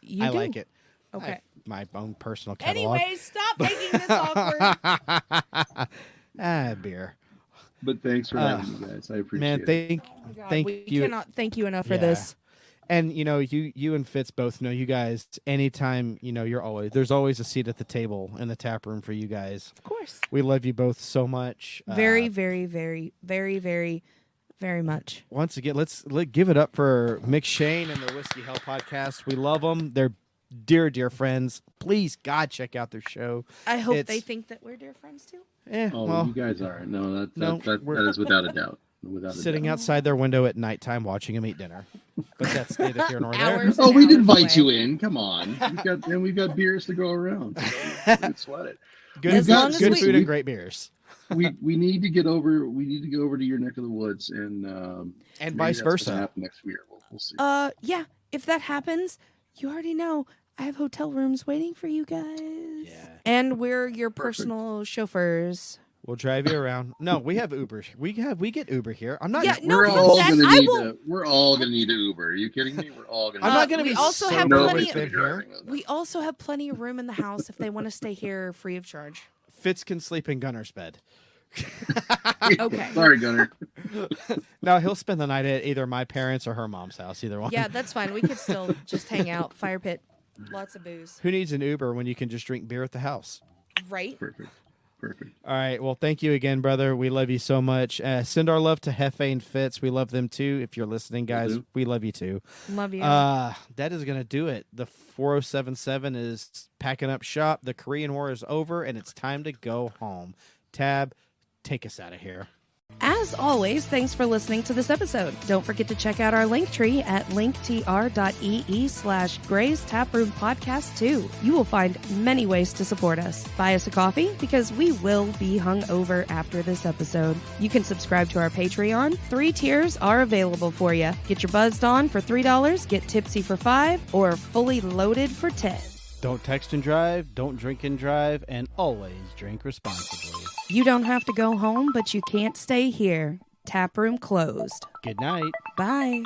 You I do. like it. Okay. My own personal catalog. Anyways, stop making this awkward. Beer. But thanks for having me, guys. I appreciate Man, it. thank we you. cannot thank you enough for Yeah. this. And you and Fitz both know, you guys, anytime, there's always a seat at the table in the tap room for you guys. Of course. We love you both so much. Very, very, very, very, very, very much. Once again, let's give it up for McShane and the Whiskey Hell podcast. We love them. They're dear, dear friends. Please, God, check out their show. I hope It's- they think that we're dear friends too. Oh, Well, you guys are. No, No, that is without a doubt. Without a sitting doubt. outside their window at nighttime watching them eat dinner. But that's neither here nor there. Hours. Oh, we An did hour invite away. you in. Come on. We've got beers to go around. So don't sweat it. Good, As long as good we- food and great beers. We need to get over. We need to go over to your neck of the woods, and And maybe vice that's gonna versa. happen next year. We'll see. Yeah. If that happens, you already know I have hotel rooms waiting for you guys. Yeah. And we're your personal chauffeurs. We'll drive you around. No, we have Uber. We get Uber here. I'm not. Yeah, no, we're fuck all that. gonna I need will- to. We're all gonna need to Uber. Are you kidding me? We're all gonna. I'm not going to we be also so have nervous plenty- in here. We also have plenty of room in the house if they want to stay here free of charge. Fitz can sleep in Gunner's bed. Okay. Sorry, Gunner. No, he'll spend the night at either my parents' or her mom's house. Either one. Yeah, that's fine. We could still just hang out. Fire pit. Lots of booze. Who needs an Uber when you can just drink beer at the house? Right? Perfect. All right. Well, thank you again, brother. We love you so much. Send our love to Hefe and Fitz. We love them too. If you're listening, guys, do. we love you too. Love you. That is going to do it. The 4077 is packing up shop. The Korean War is over, and it's time to go home. Tab, take us out of here. As always, thanks for listening to this episode. Don't forget to check out our link tree at linktr.ee/Gray's Taproom Podcast 2. You will find many ways to support us. Buy us a coffee because we will be hungover after this episode. You can subscribe to our Patreon. 3 tiers are available for you. Get your buzzed on for $3, get tipsy for $5, or fully loaded for $10. Don't text and drive, don't drink and drive, and always drink responsibly. You don't have to go home, but you can't stay here. Taproom closed. Good night. Bye.